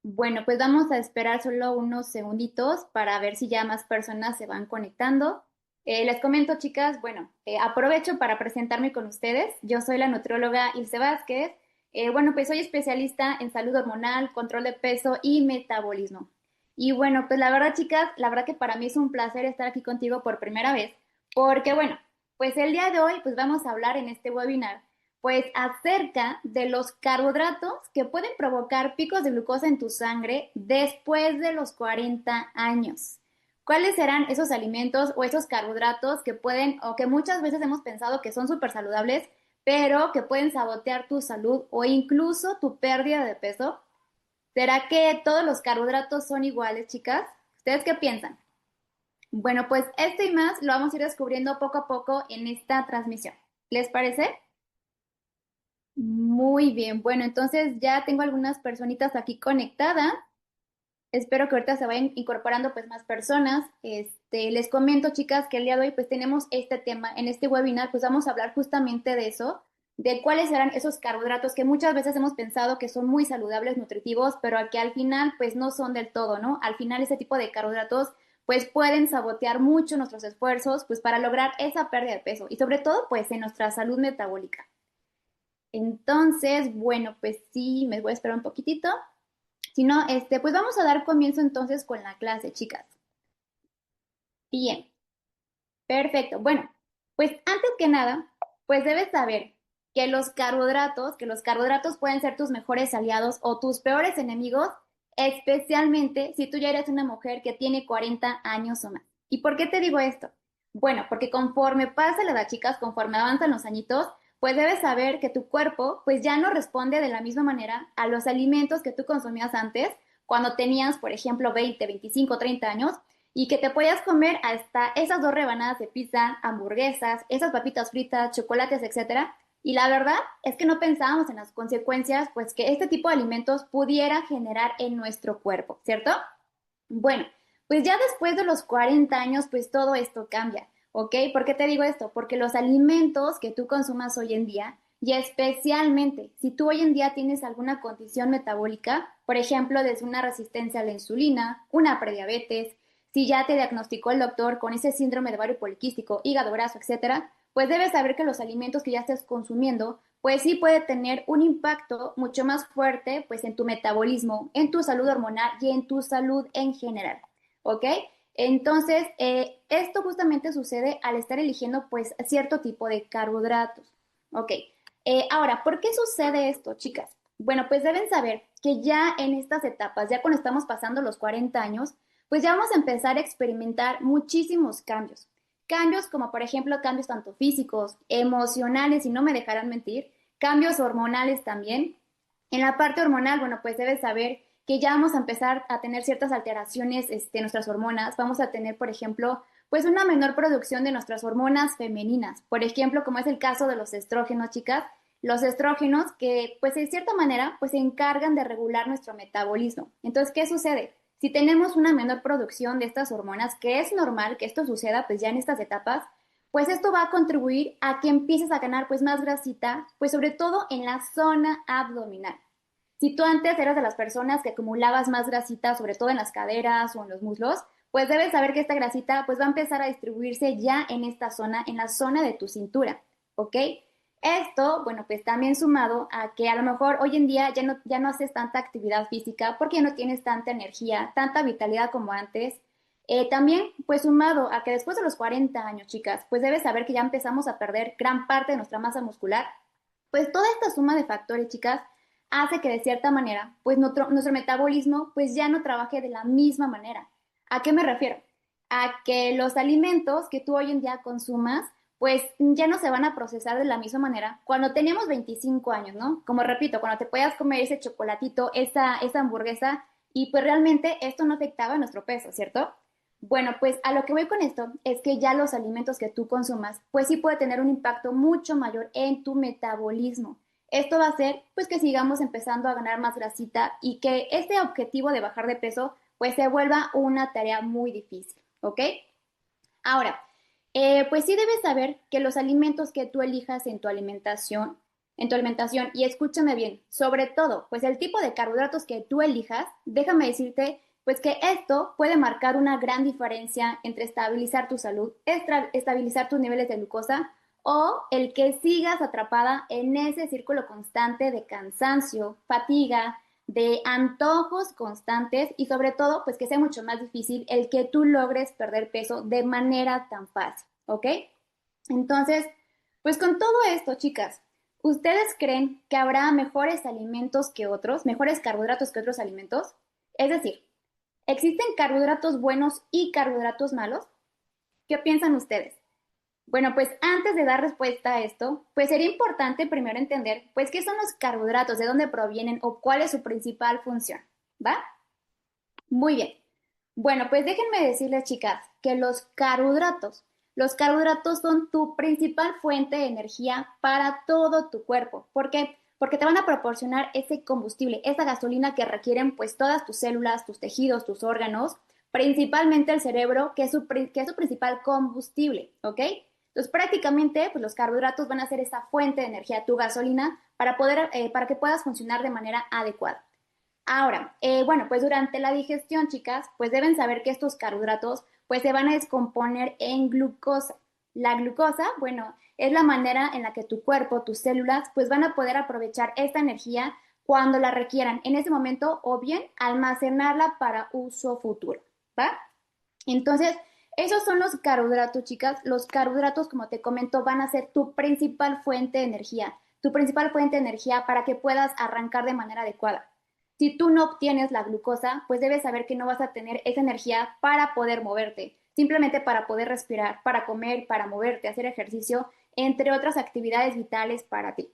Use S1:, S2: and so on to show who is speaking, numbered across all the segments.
S1: Bueno, pues vamos a esperar solo unos segunditos para ver si ya más personas se van conectando. Les comento, chicas, bueno, aprovecho para presentarme con ustedes. Yo soy la nutrióloga Ilse Vázquez. Bueno, pues soy especialista en salud hormonal, control de peso y metabolismo. Y bueno, pues la verdad, chicas, la verdad que para mí es un placer estar aquí contigo por primera vez, porque bueno, pues el día de hoy pues vamos a hablar en este webinar pues acerca de los carbohidratos que pueden provocar picos de glucosa en tu sangre después de los 40 años. ¿Cuáles serán esos alimentos o esos carbohidratos que pueden o que muchas veces hemos pensado que son súper saludables, pero que pueden sabotear tu salud o incluso tu pérdida de peso? ¿Será que todos los carbohidratos son iguales, chicas? ¿Ustedes qué piensan? Bueno, pues esto y más lo vamos a ir descubriendo poco a poco en esta transmisión. ¿Les parece? Muy bien, bueno, entonces ya tengo algunas personitas aquí conectadas. Espero que ahorita se vayan incorporando pues más personas. Les comento, chicas, que el día de hoy pues tenemos este tema. En este webinar pues vamos a hablar justamente de eso, de cuáles serán esos carbohidratos que muchas veces hemos pensado que son muy saludables, nutritivos, pero que al final pues no son del todo, ¿no? Al final ese tipo de carbohidratos pues pueden sabotear mucho nuestros esfuerzos pues para lograr esa pérdida de peso y sobre todo pues en nuestra salud metabólica. Entonces, bueno, pues sí, me voy a esperar un poquitito. Si no, pues vamos a dar comienzo entonces con la clase, chicas. Bien, perfecto. Bueno, pues antes que nada, pues debes saber que los carbohidratos pueden ser tus mejores aliados o tus peores enemigos, especialmente si tú ya eres una mujer que tiene 40 años o más. ¿Y por qué te digo esto? Bueno, porque conforme pasa la edad, chicas, conforme avanzan los añitos, pues debes saber que tu cuerpo pues ya no responde de la misma manera a los alimentos que tú consumías antes, cuando tenías, por ejemplo, 20, 25, 30 años, y que te podías comer hasta esas dos rebanadas de pizza, hamburguesas, esas papitas fritas, chocolates, etcétera. Y la verdad es que no pensábamos en las consecuencias, pues que este tipo de alimentos pudiera generar en nuestro cuerpo, ¿cierto? Bueno, pues ya después de los 40 años, pues todo esto cambia, ¿ok? ¿Por qué te digo esto? Porque los alimentos que tú consumas hoy en día, y especialmente si tú hoy en día tienes alguna condición metabólica, por ejemplo, desde una resistencia a la insulina, una prediabetes, si ya te diagnosticó el doctor con ese síndrome de ovario poliquístico, hígado graso, etcétera, pues debes saber que los alimentos que ya estés consumiendo pues sí puede tener un impacto mucho más fuerte pues en tu metabolismo, en tu salud hormonal y en tu salud en general, ¿ok? Entonces, esto justamente sucede al estar eligiendo pues cierto tipo de carbohidratos, ¿ok? Ahora, ¿por qué sucede esto, chicas? Bueno, pues deben saber que ya en estas etapas, ya cuando estamos pasando los 40 años, pues ya vamos a empezar a experimentar muchísimos cambios. Cambios como por ejemplo cambios tanto físicos, emocionales, y no me dejarán mentir, cambios hormonales también. En la parte hormonal, bueno, pues debes saber que ya vamos a empezar a tener ciertas alteraciones en nuestras hormonas. Vamos a tener, por ejemplo, pues una menor producción de nuestras hormonas femeninas. Por ejemplo, como es el caso de los estrógenos, chicas, los estrógenos que, pues de cierta manera, pues se encargan de regular nuestro metabolismo. Entonces, ¿qué sucede? Si tenemos una menor producción de estas hormonas, que es normal que esto suceda, pues ya en estas etapas, pues esto va a contribuir a que empieces a ganar pues más grasita, pues sobre todo en la zona abdominal. Si tú antes eras de las personas que acumulabas más grasita, sobre todo en las caderas o en los muslos, pues debes saber que esta grasita pues va a empezar a distribuirse ya en esta zona, en la zona de tu cintura, ¿ok? Esto, bueno, pues también sumado a que a lo mejor hoy en día ya no haces tanta actividad física porque ya no tienes tanta energía, tanta vitalidad como antes. También, pues sumado a que después de los 40 años, chicas, pues debes saber que ya empezamos a perder gran parte de nuestra masa muscular. Pues toda esta suma de factores, chicas, hace que de cierta manera, pues nuestro metabolismo pues ya no trabaje de la misma manera. ¿A qué me refiero? A que los alimentos que tú hoy en día consumas, pues ya no se van a procesar de la misma manera cuando teníamos 25 años, ¿no? Como repito, cuando te podías comer ese chocolatito, esa hamburguesa, y pues realmente esto no afectaba a nuestro peso, ¿cierto? Bueno, pues a lo que voy con esto es que ya los alimentos que tú consumas, pues sí puede tener un impacto mucho mayor en tu metabolismo. Esto va a hacer pues que sigamos empezando a ganar más grasita y que este objetivo de bajar de peso pues se vuelva una tarea muy difícil, ¿ok? Ahora, pues sí debes saber que los alimentos que tú elijas en tu alimentación en tu alimentación. Y escúchame bien, sobre todo, pues el tipo de carbohidratos que tú elijas, déjame decirte, pues que esto puede marcar una gran diferencia entre estabilizar tu salud, estabilizar tus niveles de glucosa o el que sigas atrapada en ese círculo constante de cansancio, fatiga, de antojos constantes y sobre todo, pues que sea mucho más difícil el que tú logres perder peso de manera tan fácil, ¿ok? Entonces, pues con todo esto, chicas, ¿ustedes creen que habrá mejores alimentos que otros, mejores carbohidratos que otros alimentos? Es decir, ¿existen carbohidratos buenos y carbohidratos malos? ¿Qué piensan ustedes? Bueno, pues antes de dar respuesta a esto, pues sería importante primero entender, pues, qué son los carbohidratos, de dónde provienen o cuál es su principal función, ¿va? Muy bien. Bueno, pues déjenme decirles, chicas, que los carbohidratos son tu principal fuente de energía para todo tu cuerpo. ¿Por qué? Porque te van a proporcionar ese combustible, esa gasolina que requieren pues todas tus células, tus tejidos, tus órganos, principalmente el cerebro, que es su principal combustible, ¿ok? Entonces prácticamente pues los carbohidratos van a ser esa fuente de energía, tu gasolina, para que puedas funcionar de manera adecuada. Ahora, bueno, pues durante la digestión, chicas, pues deben saber que estos carbohidratos pues se van a descomponer en glucosa. La glucosa, bueno, es la manera en la que tu cuerpo, tus células, pues van a poder aprovechar esta energía cuando la requieran en ese momento o bien almacenarla para uso futuro, ¿va? Entonces, esos son los carbohidratos, chicas. Los carbohidratos, como te comento, van a ser tu principal fuente de energía, tu principal fuente de energía para que puedas arrancar de manera adecuada. Si tú no obtienes la glucosa, pues debes saber que no vas a tener esa energía para poder moverte, simplemente para poder respirar, para comer, para moverte, hacer ejercicio, entre otras actividades vitales para ti.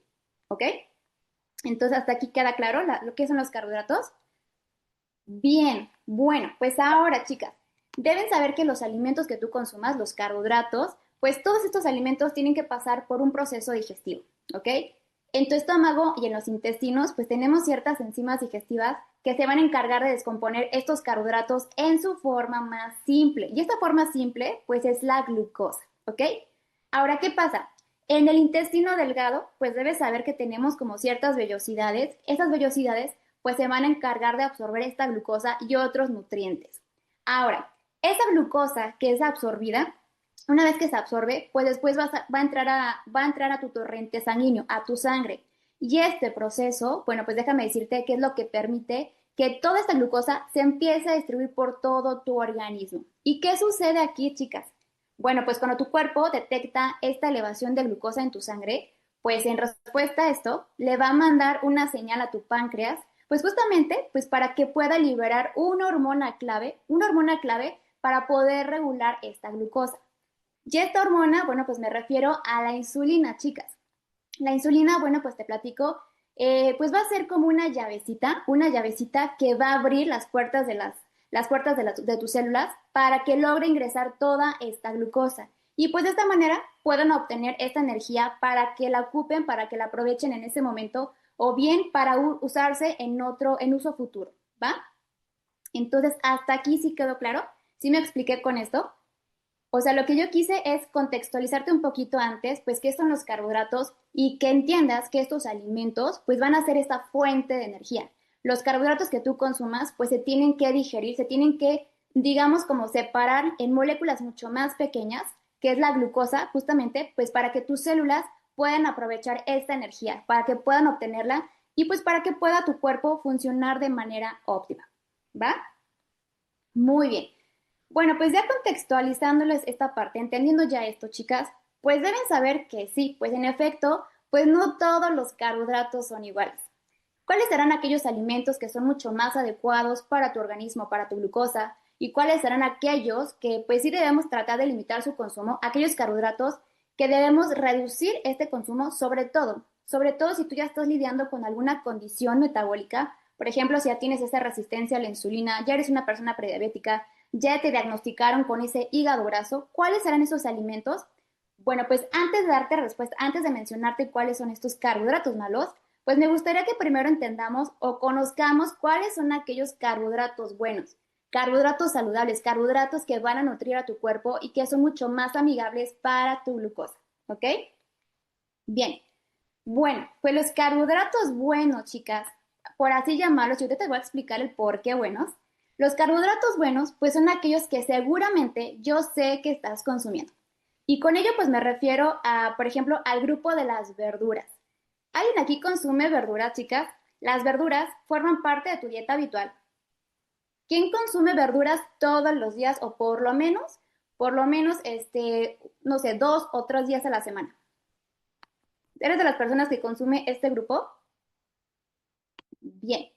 S1: ¿Ok? Entonces, hasta aquí queda claro lo que son los carbohidratos. Bien, bueno, pues ahora, chicas, deben saber que los alimentos que tú consumas, los carbohidratos, pues todos estos alimentos tienen que pasar por un proceso digestivo, ¿ok? En tu estómago y en los intestinos, pues tenemos ciertas enzimas digestivas que se van a encargar de descomponer estos carbohidratos en su forma más simple. Y esta forma simple, pues es la glucosa, ¿ok? Ahora, ¿qué pasa? En el intestino delgado, pues debes saber que tenemos como ciertas vellosidades. Esas vellosidades pues se van a encargar de absorber esta glucosa y otros nutrientes. Ahora, esa glucosa que es absorbida, una vez que se absorbe, pues después va a entrar a tu torrente sanguíneo, a tu sangre. Y este proceso, bueno, pues déjame decirte que es lo que permite que toda esta glucosa se empiece a distribuir por todo tu organismo. ¿Y qué sucede aquí, chicas? Bueno, pues cuando tu cuerpo detecta esta elevación de glucosa en tu sangre, pues en respuesta a esto, le va a mandar una señal a tu páncreas pues justamente, pues para que pueda liberar una hormona clave para poder regular esta glucosa. Y esta hormona, bueno, pues me refiero a la insulina, chicas. La insulina, bueno, pues te platico, pues va a ser como una llavecita que va a abrir las puertas de tus células para que logre ingresar toda esta glucosa. Y pues de esta manera puedan obtener esta energía para que la ocupen, para que la aprovechen en ese momento o bien para usarse en uso futuro, ¿va? Entonces, hasta aquí sí quedó claro. ¿Sí me expliqué con esto? O sea, lo que yo quise es contextualizarte un poquito antes, pues qué son los carbohidratos y que entiendas que estos alimentos pues van a ser esta fuente de energía. Los carbohidratos que tú consumas pues se tienen que digerir, se tienen que, digamos, como separar en moléculas mucho más pequeñas, que es la glucosa, justamente pues para que tus células puedan aprovechar esta energía, para que puedan obtenerla y pues para que pueda tu cuerpo funcionar de manera óptima. ¿Va? Muy bien. Bueno, pues ya contextualizándoles esta parte, entendiendo ya esto, chicas, pues deben saber que sí, pues en efecto, pues no todos los carbohidratos son iguales. ¿Cuáles serán aquellos alimentos que son mucho más adecuados para tu organismo, para tu glucosa? ¿Y cuáles serán aquellos que pues sí debemos tratar de limitar su consumo? Aquellos carbohidratos que debemos reducir este consumo, sobre todo si tú ya estás lidiando con alguna condición metabólica, por ejemplo, si ya tienes esa resistencia a la insulina, ya eres una persona prediabética, ya te diagnosticaron con ese hígado graso, ¿cuáles serán esos alimentos? Bueno, pues antes de darte respuesta, antes de mencionarte cuáles son estos carbohidratos malos, pues me gustaría que primero entendamos o conozcamos cuáles son aquellos carbohidratos buenos, carbohidratos saludables, carbohidratos que van a nutrir a tu cuerpo y que son mucho más amigables para tu glucosa, ¿ok? Bien, Bueno, pues los carbohidratos buenos, chicas, por así llamarlos, y ahorita te voy a explicar el por qué buenos. Los carbohidratos buenos, pues son aquellos que seguramente yo sé que estás consumiendo. Y con ello, pues me refiero a, por ejemplo, al grupo de las verduras. ¿Alguien aquí consume verduras, chicas? Las verduras forman parte de tu dieta habitual. ¿Quién consume verduras todos los días o por lo menos, no sé, 2 o 3 días a la semana? ¿Eres de las personas que consume este grupo? Bien.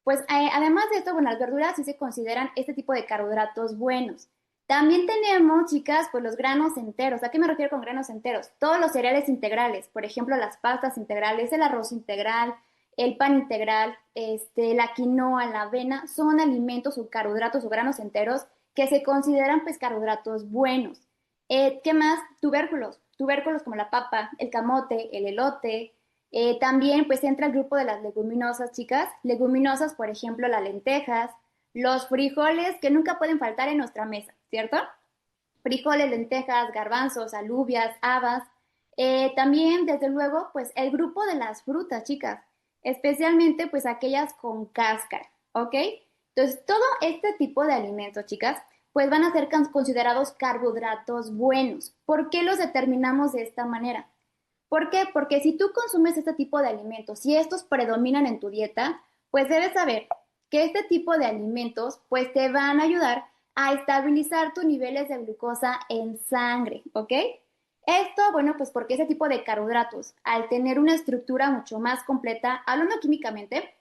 S1: Pues además de esto, bueno, las verduras sí se consideran este tipo de carbohidratos buenos. También tenemos, chicas, pues los granos enteros. ¿A qué me refiero con granos enteros? Todos los cereales integrales, por ejemplo, las pastas integrales, el arroz integral, el pan integral, la quinoa, la avena, son alimentos o carbohidratos o granos enteros que se consideran pues carbohidratos buenos. ¿Qué más? Tubérculos. Tubérculos como la papa, el camote, el elote, también pues entra el grupo de las leguminosas, chicas. Leguminosas, por ejemplo, las lentejas, los frijoles que nunca pueden faltar en nuestra mesa, ¿cierto? Frijoles, lentejas, garbanzos, alubias, habas. También, desde luego, pues el grupo de las frutas, chicas, especialmente pues aquellas con cáscara, ¿ok? Entonces, todo este tipo de alimentos, chicas, pues van a ser considerados carbohidratos buenos. ¿Por qué los determinamos de esta manera? ¿Por qué? Porque si tú consumes este tipo de alimentos y estos predominan en tu dieta, pues debes saber que este tipo de alimentos pues te van a ayudar a estabilizar tus niveles de glucosa en sangre, ¿ok? Esto, bueno, pues porque ese tipo de carbohidratos, al tener una estructura mucho más completa, hablando químicamente,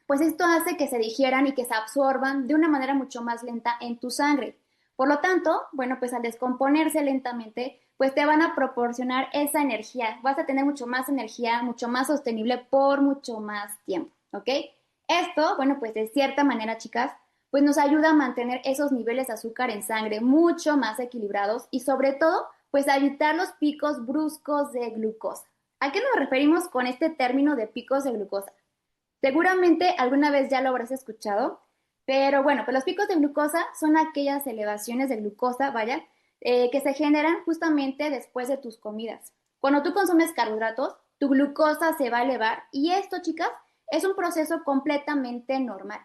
S1: pues esto hace que se digieran y que se absorban de una manera mucho más lenta en tu sangre. Por lo tanto, bueno, pues al descomponerse lentamente, pues te van a proporcionar esa energía. Vas a tener mucho más energía, mucho más sostenible por mucho más tiempo, ¿ok? Esto, bueno, pues de cierta manera, chicas, pues nos ayuda a mantener esos niveles de azúcar en sangre mucho más equilibrados y sobre todo, pues a evitar los picos bruscos de glucosa. ¿A qué nos referimos con este término de picos de glucosa? Seguramente alguna vez ya lo habrás escuchado, pero bueno, pues los picos de glucosa son aquellas elevaciones de glucosa, vaya, que se generan justamente después de tus comidas. Cuando tú consumes carbohidratos, tu glucosa se va a elevar y esto, chicas, es un proceso completamente normal.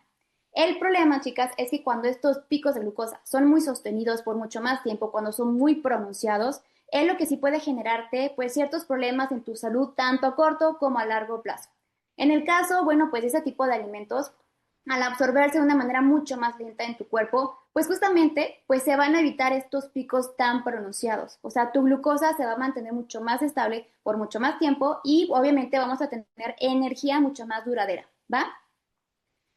S1: El problema, chicas, es que cuando estos picos de glucosa son muy sostenidos por mucho más tiempo, cuando son muy pronunciados, es lo que sí puede generarte pues ciertos problemas en tu salud tanto a corto como a largo plazo. En el caso, bueno, pues ese tipo de alimentos, al absorberse de una manera mucho más lenta en tu cuerpo, pues justamente, pues se van a evitar estos picos tan pronunciados. O sea, tu glucosa se va a mantener mucho más estable por mucho más tiempo y obviamente vamos a tener energía mucho más duradera, ¿va?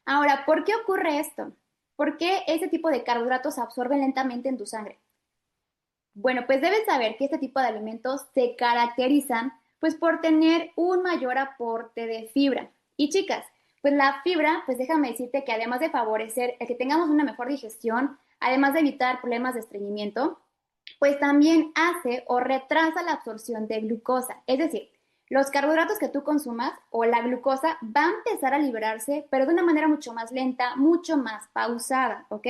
S1: Ahora, ¿por qué ocurre esto? ¿Por qué ese tipo de carbohidratos se absorben lentamente en tu sangre? Bueno, pues debes saber que este tipo de alimentos se caracterizan pues por tener un mayor aporte de fibra. Y chicas, pues la fibra, pues déjame decirte que además de favorecer el que tengamos una mejor digestión, además de evitar problemas de estreñimiento, pues también hace o retrasa la absorción de glucosa. Es decir, los carbohidratos que tú consumas o la glucosa va a empezar a liberarse, pero de una manera mucho más lenta, mucho más pausada, ¿ok?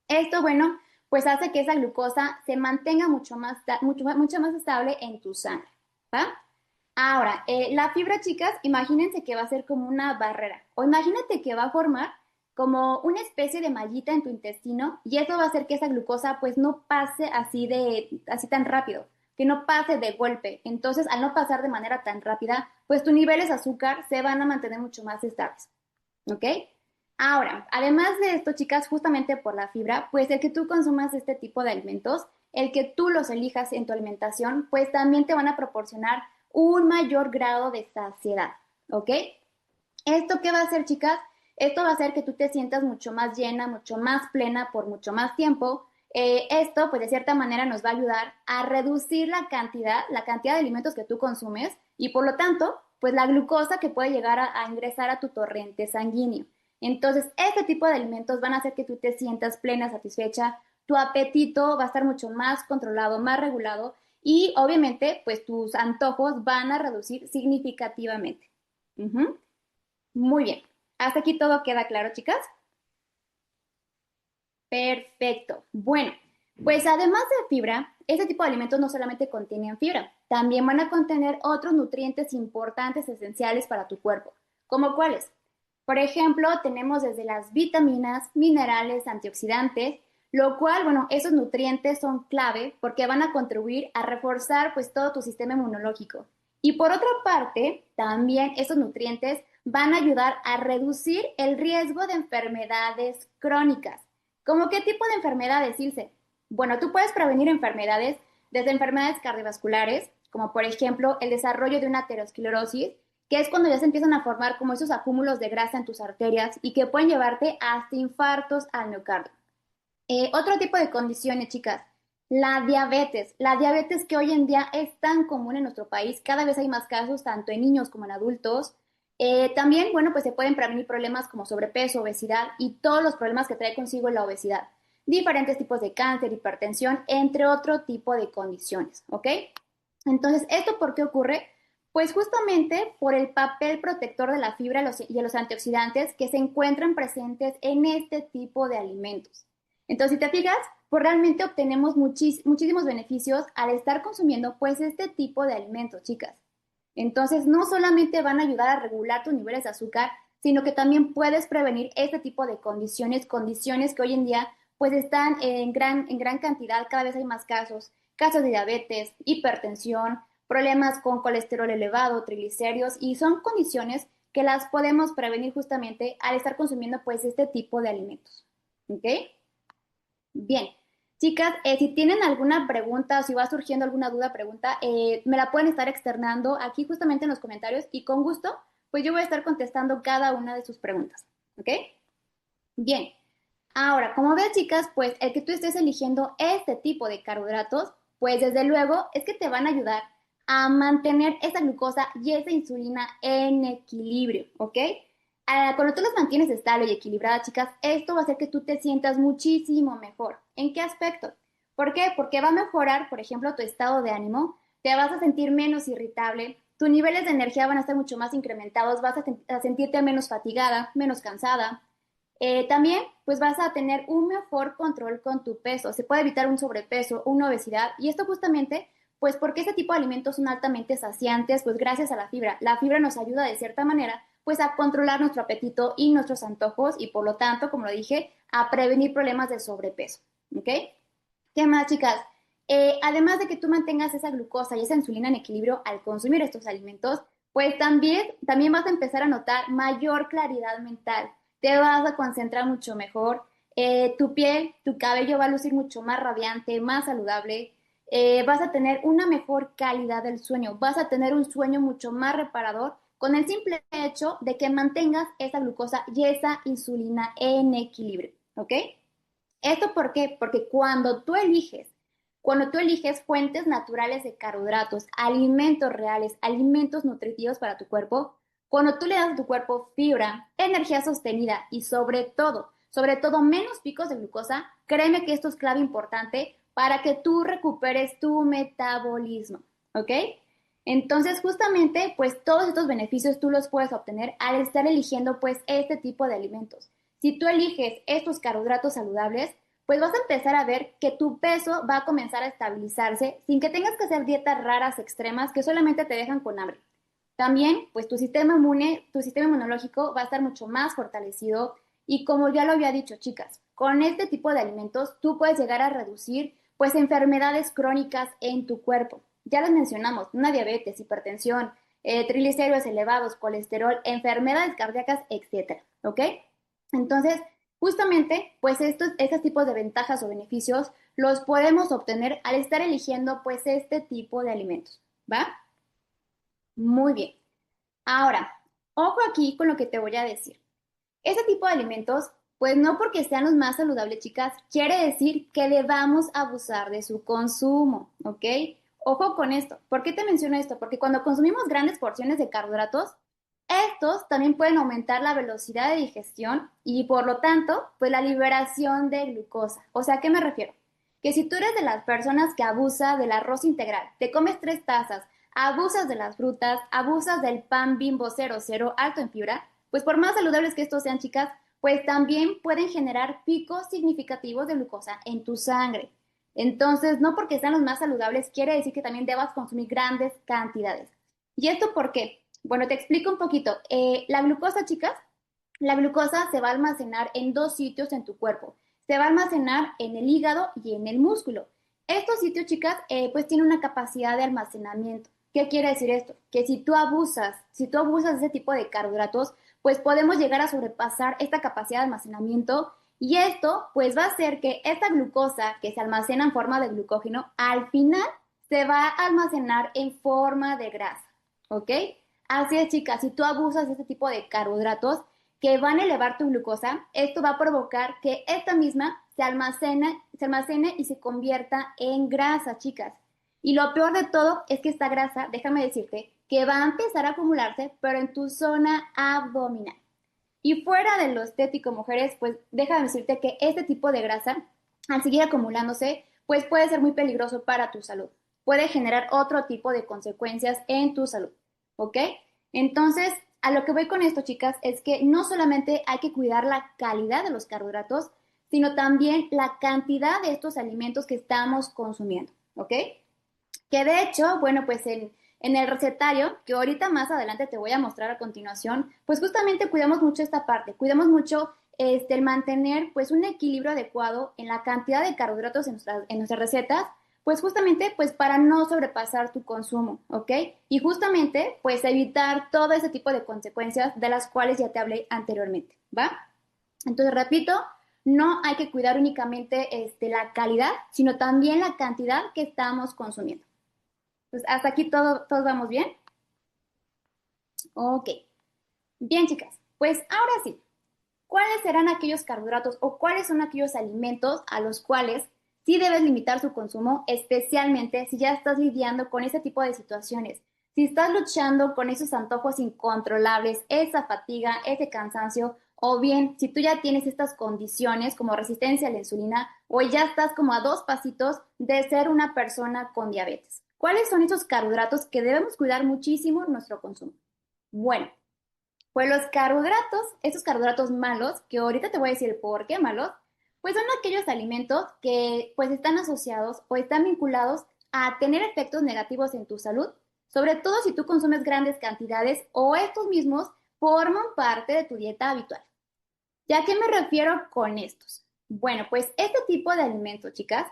S1: Esto, bueno, pues hace que esa glucosa se mantenga mucho más estable en tu sangre, ¿va? Ahora, la fibra, chicas, imagínense que va a ser como una barrera, o imagínate que va a formar como una especie de mallita en tu intestino, y eso va a hacer que esa glucosa pues no pase así tan rápido, que no pase de golpe. Entonces, al no pasar de manera tan rápida, pues tus niveles de azúcar se van a mantener mucho más estables, ¿ok? Ahora, además de esto, chicas, justamente por la fibra, pues el que tú consumas este tipo de alimentos, el que tú los elijas en tu alimentación, pues también te van a proporcionar un mayor grado de saciedad, ¿ok? ¿Esto qué va a hacer, chicas? Esto va a hacer que tú te sientas mucho más llena, mucho más plena por mucho más tiempo. Esto, pues de cierta manera, nos va a ayudar a reducir la cantidad de alimentos que tú consumes y por lo tanto, pues la glucosa que puede llegar a ingresar a tu torrente sanguíneo. Entonces, este tipo de alimentos van a hacer que tú te sientas plena, satisfecha, tu apetito va a estar mucho más controlado, más regulado y obviamente, pues tus antojos van a reducir significativamente. Ujú. Muy bien. Hasta aquí todo queda claro, chicas. Perfecto. Bueno, pues además de fibra, este tipo de alimentos no solamente contienen fibra. también van a contener otros nutrientes importantes esenciales para tu cuerpo. ¿Como cuáles? Por ejemplo, tenemos desde las vitaminas, minerales, antioxidantes, lo cual, bueno, esos nutrientes son clave porque van a contribuir a reforzar pues todo tu sistema inmunológico. Y por otra parte, también esos nutrientes van a ayudar a reducir el riesgo de enfermedades crónicas. ¿Cómo qué tipo de enfermedades, Ilse? Bueno, tú puedes prevenir enfermedades desde enfermedades cardiovasculares, como por ejemplo el desarrollo de una aterosclerosis, que es cuando ya se empiezan a formar como esos acúmulos de grasa en tus arterias y que pueden llevarte hasta infartos al miocardio. Otro tipo de condiciones, chicas, la diabetes que hoy en día es tan común en nuestro país, cada vez hay más casos, tanto en niños como en adultos. También, bueno, pues se pueden prevenir problemas como sobrepeso, obesidad y todos los problemas que trae consigo la obesidad. Diferentes tipos de cáncer, hipertensión, entre otro tipo de condiciones, ¿ok? Entonces, ¿esto por qué ocurre? Pues justamente por el papel protector de la fibra y de los antioxidantes que se encuentran presentes en este tipo de alimentos. Entonces, si te fijas, pues realmente obtenemos muchísimos beneficios al estar consumiendo pues este tipo de alimentos, chicas. Entonces, no solamente van a ayudar a regular tus niveles de azúcar, sino que también puedes prevenir este tipo de condiciones que hoy en día pues están en gran cantidad, cada vez hay más casos de diabetes, hipertensión, problemas con colesterol elevado, triglicéridos, y son condiciones que las podemos prevenir justamente al estar consumiendo pues este tipo de alimentos. ¿Ok? Bien, chicas, si tienen alguna pregunta o si va surgiendo alguna duda, pregunta, me la pueden estar externando aquí justamente en los comentarios y con gusto, pues yo voy a estar contestando cada una de sus preguntas, ¿ok? Bien, ahora, como ves, chicas, pues el que tú estés eligiendo este tipo de carbohidratos, pues desde luego es que te van a ayudar a mantener esa glucosa y esa insulina en equilibrio, ¿ok? Cuando tú las mantienes estable y equilibrada, chicas, esto va a hacer que tú te sientas muchísimo mejor. ¿En qué aspecto? ¿Por qué? Porque va a mejorar, por ejemplo, tu estado de ánimo, te vas a sentir menos irritable, tus niveles de energía van a estar mucho más incrementados, vas a sentirte menos fatigada, menos cansada. También, pues vas a tener un mejor control con tu peso. Se puede evitar un sobrepeso, una obesidad, y esto justamente, pues porque este tipo de alimentos son altamente saciantes, pues gracias a la fibra. La fibra nos ayuda de cierta manera, pues a controlar nuestro apetito y nuestros antojos, y por lo tanto, como lo dije, a prevenir problemas de sobrepeso. ¿Ok? ¿Qué más, chicas? Además de que tú mantengas esa glucosa y esa insulina en equilibrio al consumir estos alimentos, pues también vas a empezar a notar mayor claridad mental, te vas a concentrar mucho mejor, tu piel, tu cabello va a lucir mucho más radiante, más saludable, vas a tener una mejor calidad del sueño, vas a tener un sueño mucho más reparador con el simple hecho de que mantengas esa glucosa y esa insulina en equilibrio, ¿ok? ¿Esto por qué? Porque cuando tú eliges fuentes naturales de carbohidratos, alimentos reales, alimentos nutritivos para tu cuerpo, cuando tú le das a tu cuerpo fibra, energía sostenida y sobre todo menos picos de glucosa, créeme que esto es clave importante para que tú recuperes tu metabolismo, ¿ok? Entonces, justamente, pues todos estos beneficios tú los puedes obtener al estar eligiendo pues este tipo de alimentos. Si tú eliges estos carbohidratos saludables, pues vas a empezar a ver que tu peso va a comenzar a estabilizarse sin que tengas que hacer dietas raras, extremas, que solamente te dejan con hambre. También, pues tu sistema inmune, tu sistema inmunológico va a estar mucho más fortalecido y como ya lo había dicho, chicas, con este tipo de alimentos tú puedes llegar a reducir pues enfermedades crónicas en tu cuerpo. Ya les mencionamos, una diabetes, hipertensión, triglicéridos elevados, colesterol, enfermedades cardíacas, etcétera, ¿ok? Entonces, justamente, pues estos tipos de ventajas o beneficios los podemos obtener al estar eligiendo pues este tipo de alimentos, ¿va? Muy bien. Ahora, ojo aquí con lo que te voy a decir. Este tipo de alimentos, pues no porque sean los más saludables, chicas, quiere decir que debamos abusar de su consumo, ¿ok? Ojo con esto. ¿Por qué te menciono esto? Porque cuando consumimos grandes porciones de carbohidratos, estos también pueden aumentar la velocidad de digestión y por lo tanto, pues la liberación de glucosa. O sea, ¿a qué me refiero? Que si tú eres de las personas que abusa del arroz integral, te comes 3 tazas, abusas de las frutas, abusas del pan Bimbo 00 alto en fibra, pues por más saludables que estos sean, chicas, pues también pueden generar picos significativos de glucosa en tu sangre. Entonces, no porque sean los más saludables quiere decir que también debas consumir grandes cantidades. ¿Y esto por qué? Bueno, te explico un poquito. La glucosa, chicas, la glucosa se va a almacenar en dos sitios en tu cuerpo. Se va a almacenar en el hígado y en el músculo. Estos sitios, chicas, pues tienen una capacidad de almacenamiento. ¿Qué quiere decir esto? Que si tú abusas de ese tipo de carbohidratos, pues podemos llegar a sobrepasar esta capacidad de almacenamiento y esto pues va a hacer que esta glucosa que se almacena en forma de glucógeno al final se va a almacenar en forma de grasa, ¿ok? Así es, chicas, si tú abusas de este tipo de carbohidratos que van a elevar tu glucosa, esto va a provocar que esta misma se almacene y se convierta en grasa, chicas. Y lo peor de todo es que esta grasa, déjame decirte, que va a empezar a acumularse, pero en tu zona abdominal. Y fuera de lo estético, mujeres, pues déjame decirte que este tipo de grasa, al seguir acumulándose, pues puede ser muy peligroso para tu salud. Puede generar otro tipo de consecuencias en tu salud, ¿ok? Entonces, a lo que voy con esto, chicas, es que no solamente hay que cuidar la calidad de los carbohidratos, sino también la cantidad de estos alimentos que estamos consumiendo, ¿ok? Que de hecho, bueno, pues en el recetario, que ahorita más adelante te voy a mostrar a continuación, pues justamente cuidamos mucho esta parte, cuidamos mucho el mantener pues un equilibrio adecuado en la cantidad de carbohidratos en nuestras recetas, pues justamente pues para no sobrepasar tu consumo, ¿ok? Y justamente pues evitar todo ese tipo de consecuencias de las cuales ya te hablé anteriormente, ¿va? Entonces, repito, no hay que cuidar únicamente la calidad, sino también la cantidad que estamos consumiendo. Pues hasta aquí todos vamos bien. Ok. Bien, chicas. Pues ahora sí, ¿cuáles serán aquellos carbohidratos o cuáles son aquellos alimentos a los cuales sí debes limitar su consumo, especialmente si ya estás lidiando con ese tipo de situaciones? Si estás luchando con esos antojos incontrolables, esa fatiga, ese cansancio, o bien si tú ya tienes estas condiciones como resistencia a la insulina o ya estás como a dos pasitos de ser una persona con diabetes. ¿Cuáles son esos carbohidratos que debemos cuidar muchísimo en nuestro consumo? Bueno, pues los carbohidratos, esos carbohidratos malos, que ahorita te voy a decir por qué malos, pues son aquellos alimentos que pues están asociados o están vinculados a tener efectos negativos en tu salud, sobre todo si tú consumes grandes cantidades o estos mismos forman parte de tu dieta habitual. ¿Ya a qué me refiero con estos? Bueno, pues este tipo de alimentos, chicas,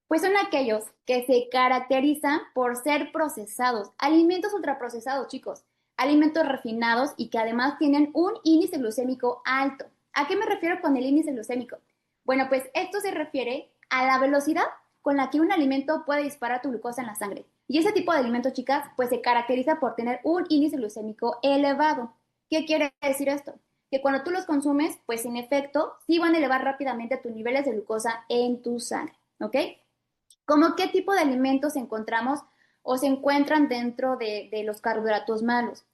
S1: pues son aquellos que se caracterizan por ser procesados, alimentos ultraprocesados, chicos, alimentos refinados y que además tienen un índice glucémico alto. ¿A qué me refiero con el índice glucémico? Bueno, pues esto se refiere a la velocidad con la que un alimento puede disparar tu glucosa en la sangre. Y ese tipo de alimentos, chicas, pues se caracteriza por tener un índice glucémico elevado. ¿Qué quiere decir esto? Que cuando tú los consumes, pues en efecto, sí van a elevar rápidamente tus niveles de glucosa en tu sangre, ¿ok? ¿Cómo qué tipo de alimentos encontramos o se encuentran dentro de los carbohidratos malos?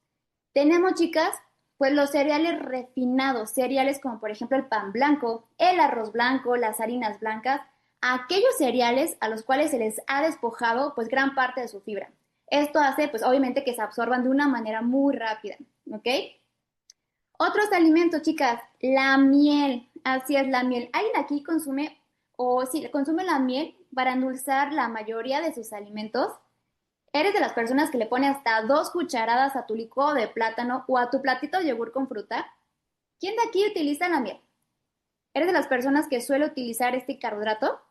S1: Tenemos, chicas, pues los cereales refinados, cereales como por ejemplo el pan blanco, el arroz blanco, las harinas blancas, aquellos cereales a los cuales se les ha despojado pues gran parte de su fibra. Esto hace pues obviamente que se absorban de una manera muy rápida, ¿ok? Otros alimentos, chicas, la miel, así es la miel. ¿Alguien aquí consume o sí, consume la miel para endulzar la mayoría de sus alimentos? ¿Eres de las personas que le pone hasta 2 cucharadas a tu licuado de plátano o a tu platito de yogur con fruta? ¿Quién de aquí utiliza la miel? ¿Eres de las personas que suele utilizar este carbohidrato?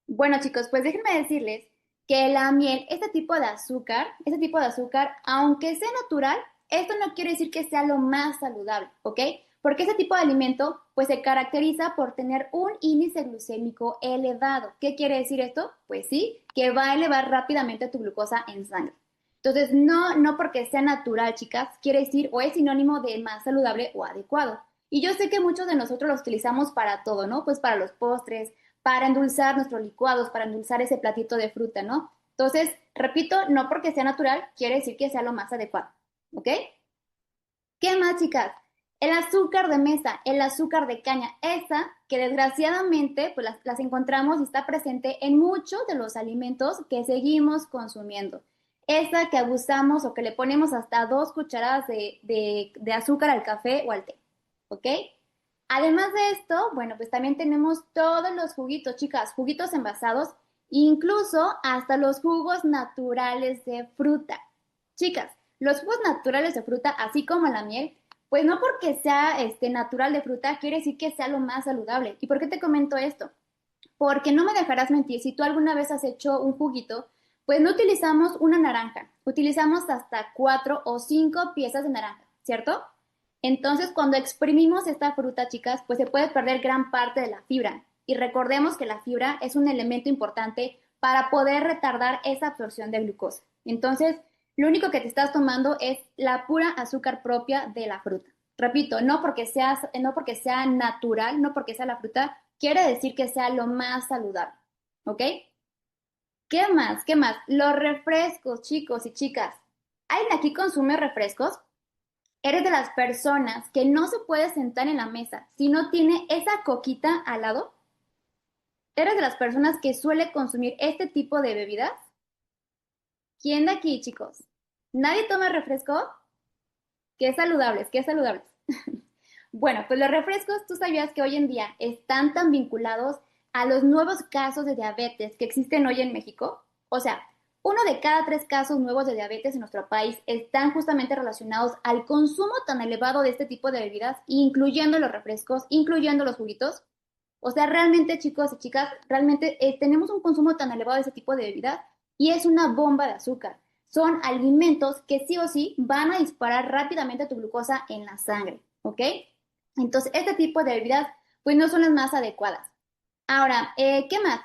S1: Bueno, chicos, pues déjenme decirles que la miel, este tipo de azúcar, aunque sea natural, esto no quiere decir que sea lo más saludable, ¿ok? Porque ese tipo de alimento, pues se caracteriza por tener un índice glucémico elevado. ¿Qué quiere decir esto? Pues sí, que va a elevar rápidamente tu glucosa en sangre. Entonces, no porque sea natural, chicas, quiere decir o es sinónimo de más saludable o adecuado. Y yo sé que muchos de nosotros los utilizamos para todo, ¿no? Pues para los postres, para endulzar nuestros licuados, para endulzar ese platito de fruta, ¿no? Entonces, repito, no porque sea natural quiere decir que sea lo más adecuado, ¿ok? ¿Qué más, chicas? El azúcar de mesa, el azúcar de caña, esa que desgraciadamente pues las encontramos y está presente en muchos de los alimentos que seguimos consumiendo. Esa que abusamos o que le ponemos hasta 2 cucharadas de azúcar al café o al té, ¿ok? Además de esto, bueno, pues también tenemos todos los juguitos, chicas, juguitos envasados, incluso hasta los jugos naturales de fruta. Chicas, los jugos naturales de fruta, así como la miel, pues no porque sea natural de fruta, quiere decir que sea lo más saludable. ¿Y por qué te comento esto? Porque no me dejarás mentir, si tú alguna vez has hecho un juguito, pues no utilizamos una naranja, utilizamos hasta 4 o 5 piezas de naranja, ¿cierto? Entonces, cuando exprimimos esta fruta, chicas, pues se puede perder gran parte de la fibra. Y recordemos que la fibra es un elemento importante para poder retardar esa absorción de glucosa. Entonces, lo único que te estás tomando es la pura azúcar propia de la fruta. Repito, no porque sea natural, no porque sea la fruta, quiere decir que sea lo más saludable. ¿Ok? ¿Qué más? ¿Qué más? Los refrescos, chicos y chicas. ¿Alguien aquí consume refrescos? ¿Eres de las personas que no se puede sentar en la mesa si no tiene esa coquita al lado? ¿Eres de las personas que suele consumir este tipo de bebidas? ¿Quién de aquí, chicos? ¿Nadie toma refresco? Qué saludables, qué saludables. Bueno, pues los refrescos, ¿tú sabías que hoy en día están tan vinculados a los nuevos casos de diabetes que existen hoy en México? O sea, 1 de cada 3 casos nuevos de diabetes en nuestro país están justamente relacionados al consumo tan elevado de este tipo de bebidas, incluyendo los refrescos, incluyendo los juguitos. O sea, realmente, chicos y chicas, realmente tenemos un consumo tan elevado de ese tipo de bebidas y es una bomba de azúcar. Son alimentos que sí o sí van a disparar rápidamente tu glucosa en la sangre, ¿ok? Entonces, este tipo de bebidas, pues no son las más adecuadas. Ahora, ¿qué más?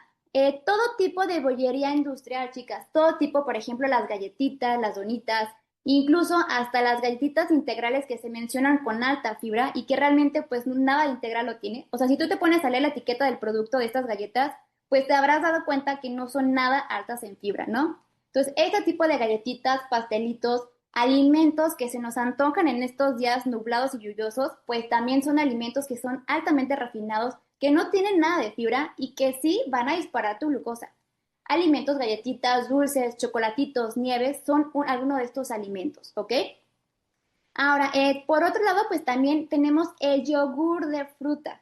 S1: Todo tipo de bollería industrial, chicas, todo tipo, por ejemplo, las galletitas, las donitas, incluso hasta las galletitas integrales que se mencionan con alta fibra y que realmente pues nada de integral lo tiene. O sea, si tú te pones a leer la etiqueta del producto de estas galletas, pues te habrás dado cuenta que no son nada altas en fibra, ¿no? Entonces, este tipo de galletitas, pastelitos, alimentos que se nos antojan en estos días nublados y lluviosos, pues también son alimentos que son altamente refinados, que no tienen nada de fibra y que sí van a disparar tu glucosa. Alimentos, galletitas, dulces, chocolatitos, nieves, son algunos de estos alimentos, ¿ok? Ahora, por otro lado, pues también tenemos el yogur de fruta.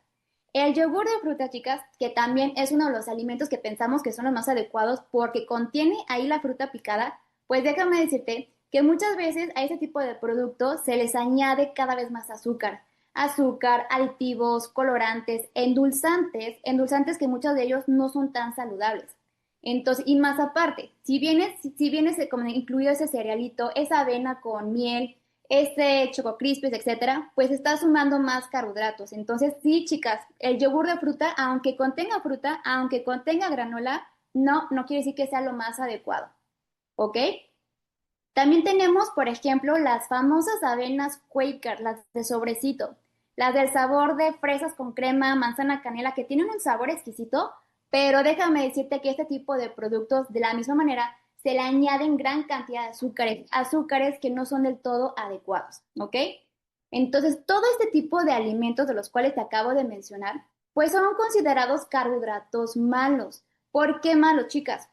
S1: El yogur de fruta, chicas, que también es uno de los alimentos que pensamos que son los más adecuados porque contiene ahí la fruta picada, pues déjame decirte que muchas veces a ese tipo de productos se les añade cada vez más azúcar. Azúcar, aditivos, colorantes, endulzantes que muchos de ellos no son tan saludables. Entonces, y más aparte, si vienes como incluido ese cerealito, esa avena con miel, Choco Crispies, etcétera, pues está sumando más carbohidratos. Entonces, sí, chicas, el yogur de fruta, aunque contenga granola, no quiere decir que sea lo más adecuado. ¿Ok? También tenemos, por ejemplo, las famosas avenas Quaker, las de sobrecito, las del sabor de fresas con crema, manzana, canela, que tienen un sabor exquisito, pero déjame decirte que este tipo de productos, de la misma manera, se le añaden gran cantidad de azúcares, azúcares que no son del todo adecuados, ¿ok? Entonces, todo este tipo de alimentos de los cuales te acabo de mencionar, pues son considerados carbohidratos malos. ¿Por qué malos, chicas?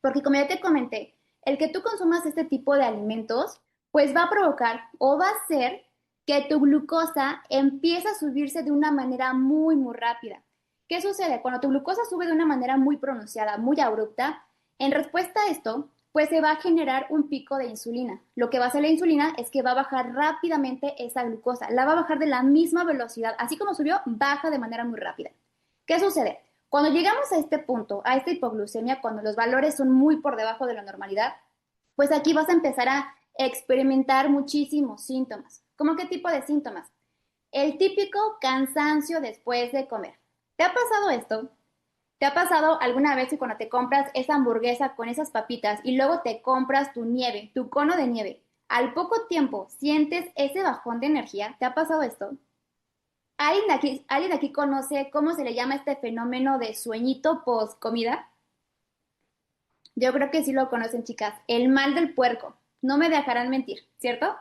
S1: Porque como ya te comenté, el que tú consumas este tipo de alimentos, pues va a provocar o va a hacer que tu glucosa empiece a subirse de una manera muy, muy rápida. ¿Qué sucede? Cuando tu glucosa sube de una manera muy pronunciada, muy abrupta, en respuesta a esto, pues se va a generar un pico de insulina. Lo que va a hacer la insulina es que va a bajar rápidamente esa glucosa, la va a bajar de la misma velocidad, así como subió, baja de manera muy rápida. ¿Qué sucede? Cuando llegamos a este punto, a esta hipoglucemia, cuando los valores son muy por debajo de la normalidad, pues aquí vas a empezar a experimentar muchísimos síntomas. ¿Cómo qué tipo de síntomas? El típico cansancio después de comer. ¿Te ha pasado esto? ¿Te ha pasado alguna vez que cuando te compras esa hamburguesa con esas papitas y luego te compras tu nieve, tu cono de nieve, al poco tiempo sientes ese bajón de energía? ¿Te ha pasado esto? ¿Alguien aquí conoce cómo se le llama este fenómeno de sueñito post comida? Yo creo que sí lo conocen, chicas. El mal del puerco. No me dejarán mentir, ¿cierto?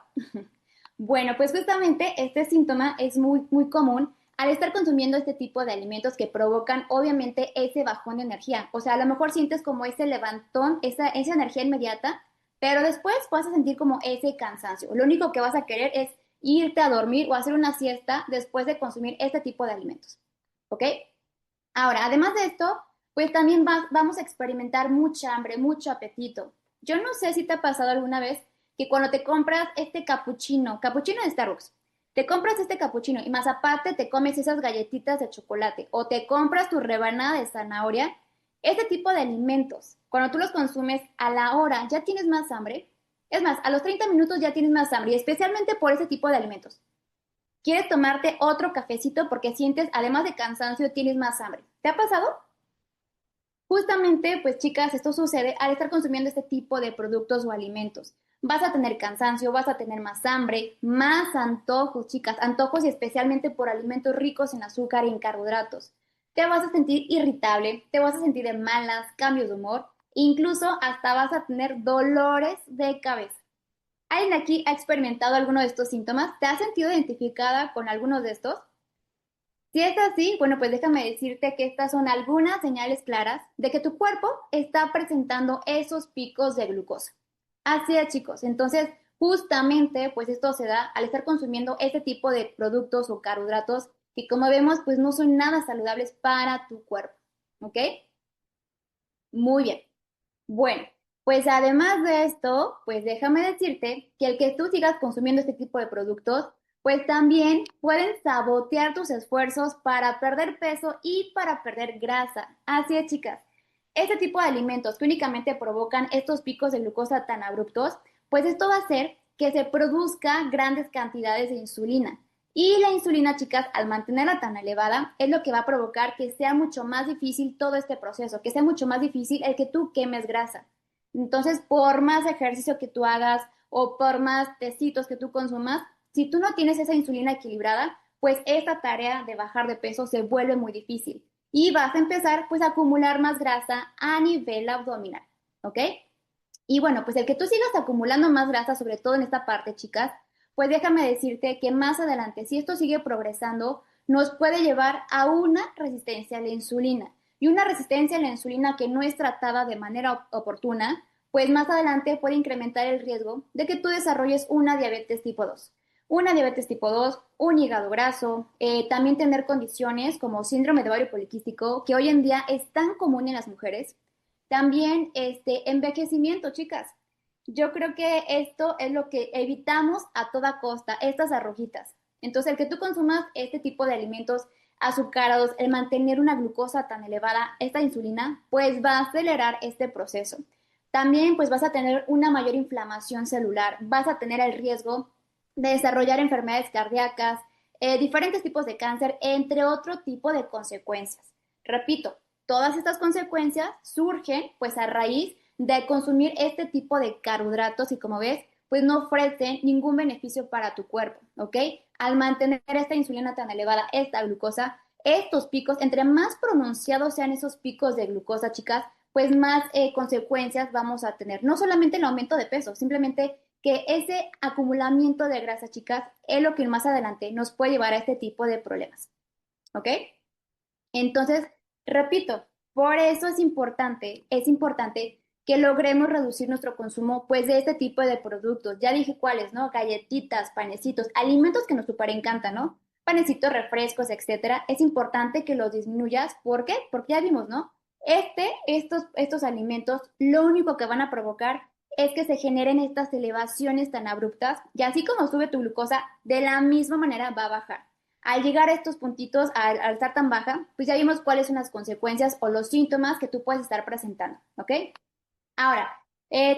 S1: Bueno, pues justamente este síntoma es muy, muy común al estar consumiendo este tipo de alimentos que provocan obviamente ese bajón de energía. O sea, a lo mejor sientes como ese levantón, esa energía inmediata, pero después vas a sentir como ese cansancio. Lo único que vas a querer es irte a dormir o hacer una siesta después de consumir este tipo de alimentos. ¿Ok? Ahora, además de esto, pues también vamos a experimentar mucha hambre, mucho apetito. Yo no sé si te ha pasado alguna vez que cuando te compras este capuchino de Starbucks, te compras este capuchino y más aparte te comes esas galletitas de chocolate o te compras tu rebanada de zanahoria, este tipo de alimentos, cuando tú los consumes a la hora, ya tienes más hambre. Es más, a los 30 minutos ya tienes más hambre y especialmente por ese tipo de alimentos. Quieres tomarte otro cafecito porque sientes, además de cansancio, tienes más hambre. ¿Te ha pasado? Justamente, pues chicas, esto sucede al estar consumiendo este tipo de productos o alimentos. Vas a tener cansancio, vas a tener más hambre, más antojos, chicas, antojos y especialmente por alimentos ricos en azúcar y en carbohidratos. Te vas a sentir irritable, te vas a sentir de malas, cambios de humor, incluso hasta vas a tener dolores de cabeza. ¿Alguien aquí ha experimentado alguno de estos síntomas? ¿Te has sentido identificada con algunos de estos? Si es así, bueno, pues déjame decirte que estas son algunas señales claras de que tu cuerpo está presentando esos picos de glucosa. Así es, chicos. Entonces, justamente, pues esto se da al estar consumiendo este tipo de productos o carbohidratos que, como vemos, pues no son nada saludables para tu cuerpo. ¿Ok? Muy bien. Bueno, pues además de esto, pues déjame decirte que el que tú sigas consumiendo este tipo de productos, pues también pueden sabotear tus esfuerzos para perder peso y para perder grasa. Así es, chicas. Este tipo de alimentos que únicamente provocan estos picos de glucosa tan abruptos, pues esto va a hacer que se produzca grandes cantidades de insulina. Y la insulina, chicas, al mantenerla tan elevada, es lo que va a provocar que sea mucho más difícil todo este proceso, que sea mucho más difícil el que tú quemes grasa. Entonces, por más ejercicio que tú hagas o por más tecitos que tú consumas, si tú no tienes esa insulina equilibrada, pues esta tarea de bajar de peso se vuelve muy difícil y vas a empezar pues a acumular más grasa a nivel abdominal, ¿ok? Y bueno, pues el que tú sigas acumulando más grasa, sobre todo en esta parte, chicas, pues déjame decirte que más adelante, si esto sigue progresando, nos puede llevar a una resistencia a la insulina. Y una resistencia a la insulina que no es tratada de manera oportuna, pues más adelante puede incrementar el riesgo de que tú desarrolles una diabetes tipo 2. Una diabetes tipo 2, un hígado graso, también tener condiciones como síndrome de ovario poliquístico, que hoy en día es tan común en las mujeres, también envejecimiento, chicas. Yo creo que esto es lo que evitamos a toda costa, estas arrojitas. Entonces, el que tú consumas este tipo de alimentos azucarados, el mantener una glucosa tan elevada, esta insulina, pues va a acelerar este proceso. También pues vas a tener una mayor inflamación celular, vas a tener el riesgo de desarrollar enfermedades cardíacas, diferentes tipos de cáncer, entre otro tipo de consecuencias. Repito, todas estas consecuencias surgen pues a raíz de consumir este tipo de carbohidratos y como ves, pues no ofrecen ningún beneficio para tu cuerpo, ¿ok? Al mantener esta insulina tan elevada, esta glucosa, estos picos, entre más pronunciados sean esos picos de glucosa, chicas, pues más consecuencias vamos a tener. No solamente el aumento de peso, simplemente que ese acumulamiento de grasa, chicas, es lo que más adelante nos puede llevar a este tipo de problemas, ¿ok? Entonces, repito, por eso es importante que logremos reducir nuestro consumo pues de este tipo de productos. Ya dije cuáles, ¿no? Galletitas, panecitos, alimentos que nos super encantan, ¿no? Panecitos, refrescos, etcétera. Es importante que los disminuyas. ¿Por qué? Porque ya vimos, ¿no? Estos alimentos lo único que van a provocar es que se generen estas elevaciones tan abruptas y así como sube tu glucosa, de la misma manera va a bajar. Al llegar a estos puntitos, al estar tan baja, pues ya vimos cuáles son las consecuencias o los síntomas que tú puedes estar presentando, ¿ok? Ahora,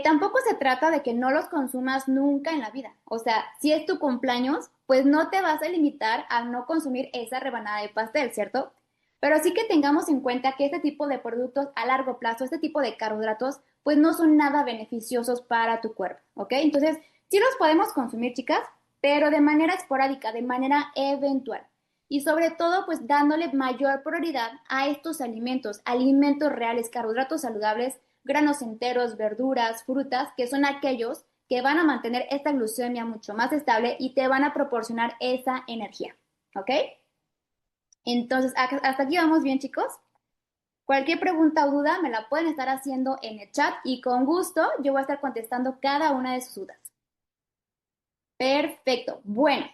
S1: tampoco se trata de que no los consumas nunca en la vida. O sea, si es tu cumpleaños, pues no te vas a limitar a no consumir esa rebanada de pastel, ¿cierto? Pero sí que tengamos en cuenta que este tipo de productos a largo plazo, este tipo de carbohidratos, pues no son nada beneficiosos para tu cuerpo, ¿ok? Entonces, sí los podemos consumir, chicas, pero de manera esporádica, de manera eventual. Y sobre todo, pues dándole mayor prioridad a estos alimentos, alimentos reales, carbohidratos saludables, granos enteros, verduras, frutas, que son aquellos que van a mantener esta glucemia mucho más estable y te van a proporcionar esa energía. ¿Ok? Entonces, hasta aquí vamos bien, chicos. Cualquier pregunta o duda me la pueden estar haciendo en el chat y con gusto yo voy a estar contestando cada una de sus dudas. Perfecto. Bueno,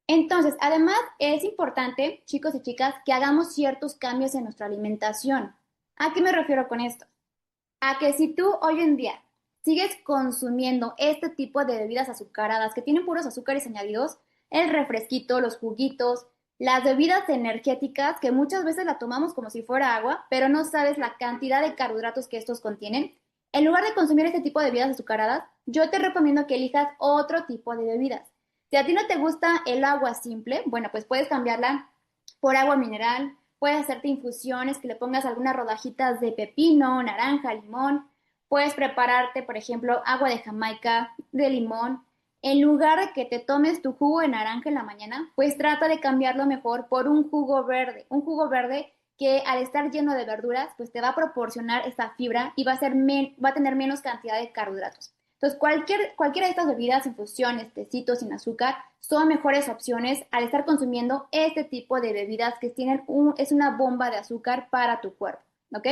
S1: entonces, además es importante, chicos y chicas, que hagamos ciertos cambios en nuestra alimentación. ¿A qué me refiero con esto? A que si tú hoy en día sigues consumiendo este tipo de bebidas azucaradas que tienen puros azúcares añadidos, el refresquito, los juguitos, las bebidas energéticas, que muchas veces la tomamos como si fuera agua, pero no sabes la cantidad de carbohidratos que estos contienen, en lugar de consumir este tipo de bebidas azucaradas, yo te recomiendo que elijas otro tipo de bebidas. Si a ti no te gusta el agua simple, bueno, pues puedes cambiarla por agua mineral, puedes hacerte infusiones, que le pongas algunas rodajitas de pepino, naranja, limón. Puedes prepararte, por ejemplo, agua de Jamaica, de limón. En lugar de que te tomes tu jugo de naranja en la mañana, pues trata de cambiarlo mejor por un jugo verde. Un jugo verde que al estar lleno de verduras, pues te va a proporcionar esta fibra y va a tener menos cantidad de carbohidratos. Entonces, cualquiera de estas bebidas, infusiones, tecitos sin azúcar, son mejores opciones al estar consumiendo este tipo de bebidas que es una bomba de azúcar para tu cuerpo, ¿ok?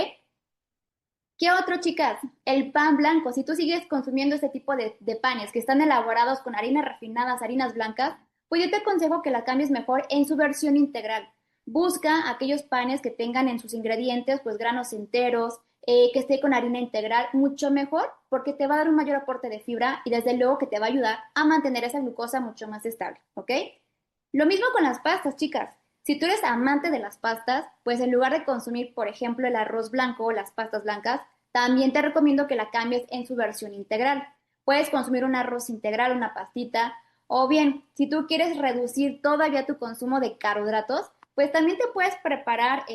S1: ¿Qué otro, chicas? El pan blanco. Si tú sigues consumiendo este tipo de panes que están elaborados con harinas refinadas, harinas blancas, pues yo te aconsejo que la cambies mejor en su versión integral. Busca aquellos panes que tengan en sus ingredientes, pues granos enteros, que esté con harina integral, mucho mejor, porque te va a dar un mayor aporte de fibra y desde luego que te va a ayudar a mantener esa glucosa mucho más estable, ¿ok? Lo mismo con las pastas, chicas. Si tú eres amante de las pastas, pues en lugar de consumir, por ejemplo, el arroz blanco o las pastas blancas, también te recomiendo que la cambies en su versión integral. Puedes consumir un arroz integral, una pastita, o bien, si tú quieres reducir todavía tu consumo de carbohidratos, pues también te puedes preparar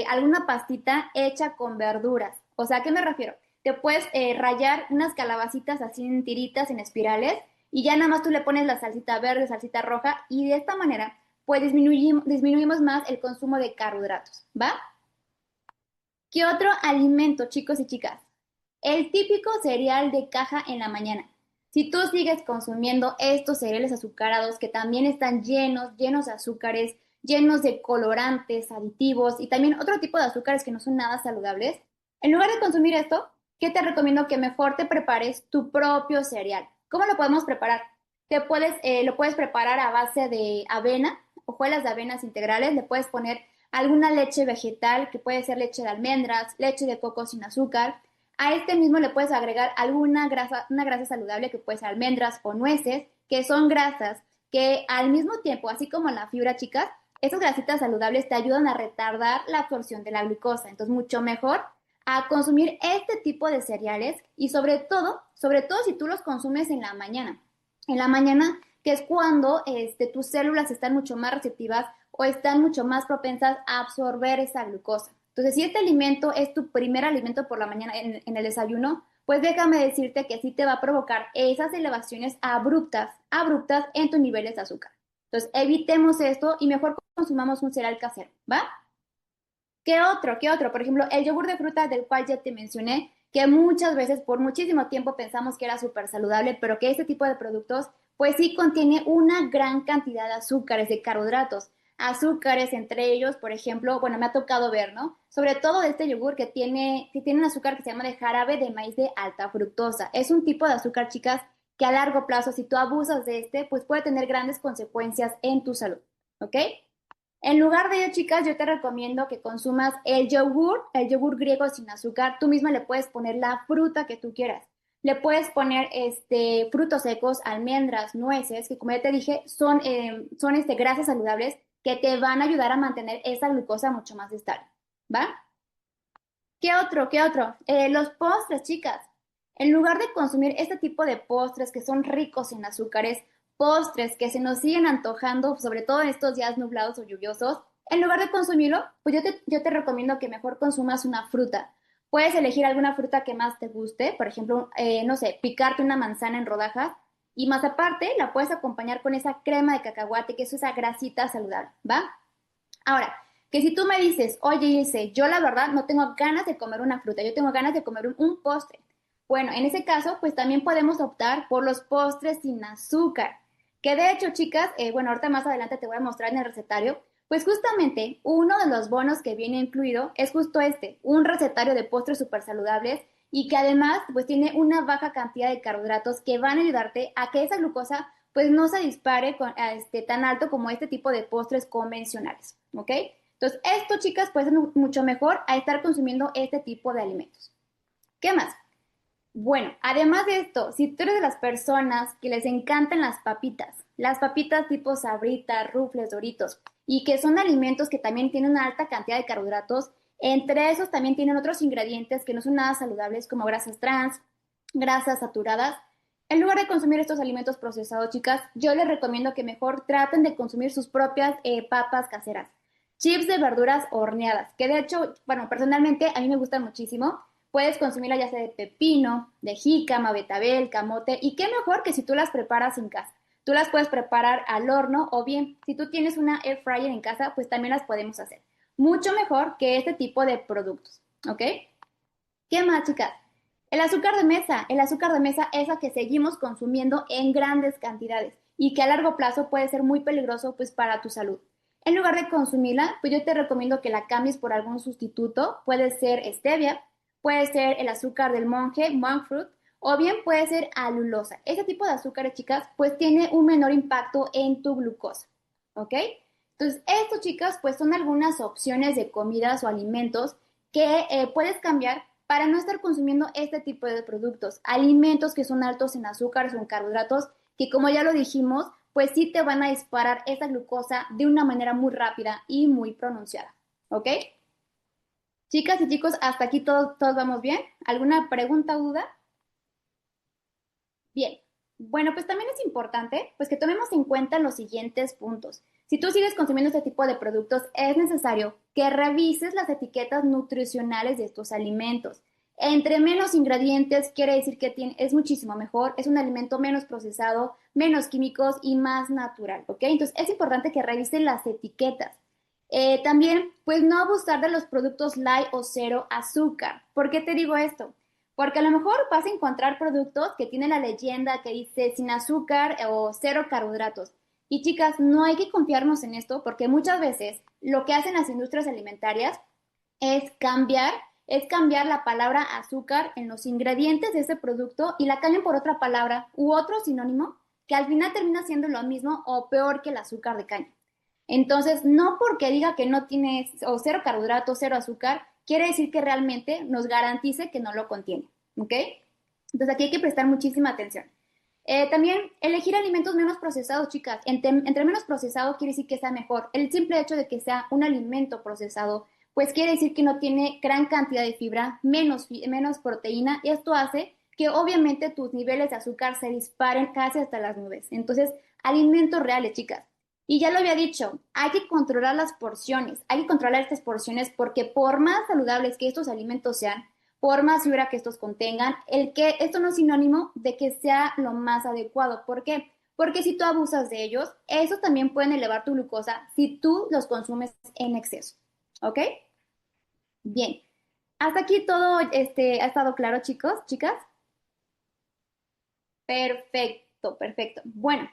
S1: alguna pastita hecha con verduras. O sea, ¿a qué me refiero? Te puedes rayar unas calabacitas así en tiritas, en espirales, y ya nada más tú le pones la salsita verde, salsita roja, y de esta manera, pues disminuimos más el consumo de carbohidratos, ¿va? ¿Qué otro alimento, chicos y chicas? El típico cereal de caja en la mañana. Si tú sigues consumiendo estos cereales azucarados que también están llenos de azúcares, llenos de colorantes, aditivos y también otro tipo de azúcares que no son nada saludables, en lugar de consumir esto, ¿qué te recomiendo? Que mejor te prepares tu propio cereal. ¿Cómo lo podemos preparar? Lo puedes preparar a base de avena, hojuelas de avenas integrales, le puedes poner alguna leche vegetal, que puede ser leche de almendras, leche de coco sin azúcar. A este mismo le puedes agregar una grasa saludable que puede ser almendras o nueces, que son grasas que al mismo tiempo, así como la fibra, chicas, esas grasitas saludables te ayudan a retardar la absorción de la glucosa. Entonces, mucho mejor a consumir este tipo de cereales y sobre todo si tú los consumes en la mañana. En la mañana, que es cuando tus células están mucho más receptivas o están mucho más propensas a absorber esa glucosa. Entonces, si este alimento es tu primer alimento por la mañana en el desayuno, pues déjame decirte que sí te va a provocar esas elevaciones abruptas en tus niveles de azúcar. Entonces, evitemos esto y mejor consumamos un cereal casero, ¿va? ¿Qué otro? ¿Qué otro? Por ejemplo, el yogur de fruta del cual ya te mencioné, que muchas veces por muchísimo tiempo pensamos que era súper saludable, pero que este tipo de productos pues sí contiene una gran cantidad de azúcares, de carbohidratos. Azúcares entre ellos, por ejemplo, bueno, me ha tocado ver, ¿no? Sobre todo de este yogur que tiene un azúcar que se llama de jarabe de maíz de alta fructosa. Es un tipo de azúcar, chicas, que a largo plazo, si tú abusas de pues puede tener grandes consecuencias en tu salud, ¿ok? En lugar de ello, chicas, yo te recomiendo que consumas el yogur griego sin azúcar. Tú misma le puedes poner la fruta que tú quieras. Le puedes poner frutos secos, almendras, nueces, que como ya te dije, son grasas saludables que te van a ayudar a mantener esa glucosa mucho más estable. ¿Va? ¿Qué otro? ¿Qué otro? Los postres, chicas. En lugar de consumir este tipo de postres que son ricos en azúcares, postres que se nos siguen antojando, sobre todo en estos días nublados o lluviosos, en lugar de consumirlo, pues yo te recomiendo que mejor consumas una fruta. Puedes elegir alguna fruta que más te guste, por ejemplo, no sé, picarte una manzana en rodajas y más aparte la puedes acompañar con esa crema de cacahuate, que es esa grasita saludable, ¿va? Ahora, que si tú me dices, oye, Ilse, yo la verdad no tengo ganas de comer una fruta, yo tengo ganas de comer un postre. Bueno, en ese caso, pues también podemos optar por los postres sin azúcar. Que de hecho, chicas, bueno, ahorita más adelante te voy a mostrar en el recetario, pues justamente uno de los bonos que viene incluido es justo un recetario de postres súper saludables y que además pues tiene una baja cantidad de carbohidratos que van a ayudarte a que esa glucosa pues no se dispare tan alto como este tipo de postres convencionales, ¿ok? Entonces, esto, chicas, puede ser mucho mejor a estar consumiendo este tipo de alimentos. ¿Qué más? Bueno, además de esto, si tú eres de las personas que les encantan las papitas tipo Sabritas, Rufles, Doritos, y que son alimentos que también tienen una alta cantidad de carbohidratos, entre esos también tienen otros ingredientes que no son nada saludables como grasas trans, grasas saturadas. En lugar de consumir estos alimentos procesados, chicas, yo les recomiendo que mejor traten de consumir sus propias papas caseras. Chips de verduras horneadas, que de hecho, bueno, personalmente a mí me gustan muchísimo. Puedes consumirla ya sea de pepino, de jícama, betabel, camote, y qué mejor que si tú las preparas en casa. Tú las puedes preparar al horno o bien, si tú tienes una air fryer en casa, pues también las podemos hacer. Mucho mejor que este tipo de productos, ¿ok? ¿Qué más, chicas? El azúcar de mesa es la que seguimos consumiendo en grandes cantidades y que a largo plazo puede ser muy peligroso pues para tu salud. En lugar de consumirla, pues yo te recomiendo que la cambies por algún sustituto, puede ser stevia, puede ser el azúcar del monje, monk fruit, o bien puede ser alulosa. Ese tipo de azúcares, chicas, pues tiene un menor impacto en tu glucosa, ¿ok? Entonces, estos, chicas, pues son algunas opciones de comidas o alimentos que puedes cambiar para no estar consumiendo este tipo de productos. Alimentos que son altos en azúcares o en carbohidratos, que como ya lo dijimos, pues sí te van a disparar esa glucosa de una manera muy rápida y muy pronunciada. ¿Ok? Chicas y chicos, hasta aquí todos vamos bien. ¿Alguna pregunta o duda? Bien, bueno, pues también es importante pues que tomemos en cuenta los siguientes puntos. Si tú sigues consumiendo este tipo de productos, es necesario que revises las etiquetas nutricionales de estos alimentos. Entre menos ingredientes quiere decir que es muchísimo mejor, es un alimento menos procesado, menos químicos y más natural, ¿ok? Entonces es importante que revisen las etiquetas. También, pues no abusar de los productos light o cero azúcar. ¿Por qué te digo esto? Porque a lo mejor vas a encontrar productos que tienen la leyenda que dice sin azúcar o cero carbohidratos. Y chicas, no hay que confiarnos en esto porque muchas veces lo que hacen las industrias alimentarias es cambiar, es cambiar la palabra azúcar en los ingredientes de ese producto y la cambian por otra palabra u otro sinónimo que al final termina siendo lo mismo o peor que el azúcar de caña. Entonces, no porque diga que no tiene o cero carbohidratos, cero azúcar, quiere decir que realmente nos garantice que no lo contiene, ¿ok? Entonces aquí hay que prestar muchísima atención. También elegir alimentos menos procesados, chicas. Entre menos procesado quiere decir que sea mejor. El simple hecho de que sea un alimento procesado, pues quiere decir que no tiene gran cantidad de fibra, menos proteína, y esto hace que obviamente tus niveles de azúcar se disparen casi hasta las nubes. Entonces, alimentos reales, chicas. Y ya lo había dicho, hay que controlar las porciones, hay que controlar estas porciones porque por más saludables que estos alimentos sean, por más fibra que estos contengan, esto no es sinónimo de que sea lo más adecuado. ¿Por qué? Porque si tú abusas de ellos, esos también pueden elevar tu glucosa si tú los consumes en exceso. ¿Ok? Bien. Hasta aquí todo ha estado claro, chicos, chicas. Perfecto, perfecto. Bueno,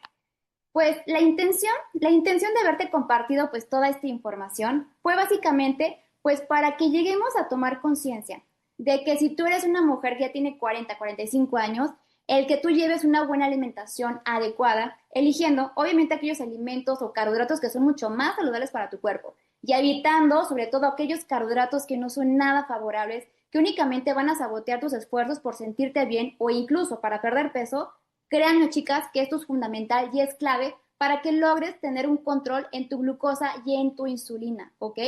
S1: pues la intención de haberte compartido pues toda esta información fue básicamente pues para que lleguemos a tomar conciencia de que si tú eres una mujer que ya tiene 40, 45 años, el que tú lleves una buena alimentación adecuada, eligiendo obviamente aquellos alimentos o carbohidratos que son mucho más saludables para tu cuerpo y evitando sobre todo aquellos carbohidratos que no son nada favorables, que únicamente van a sabotear tus esfuerzos por sentirte bien o incluso para perder peso. Créanme, chicas, que esto es fundamental y es clave para que logres tener un control en tu glucosa y en tu insulina, ¿ok?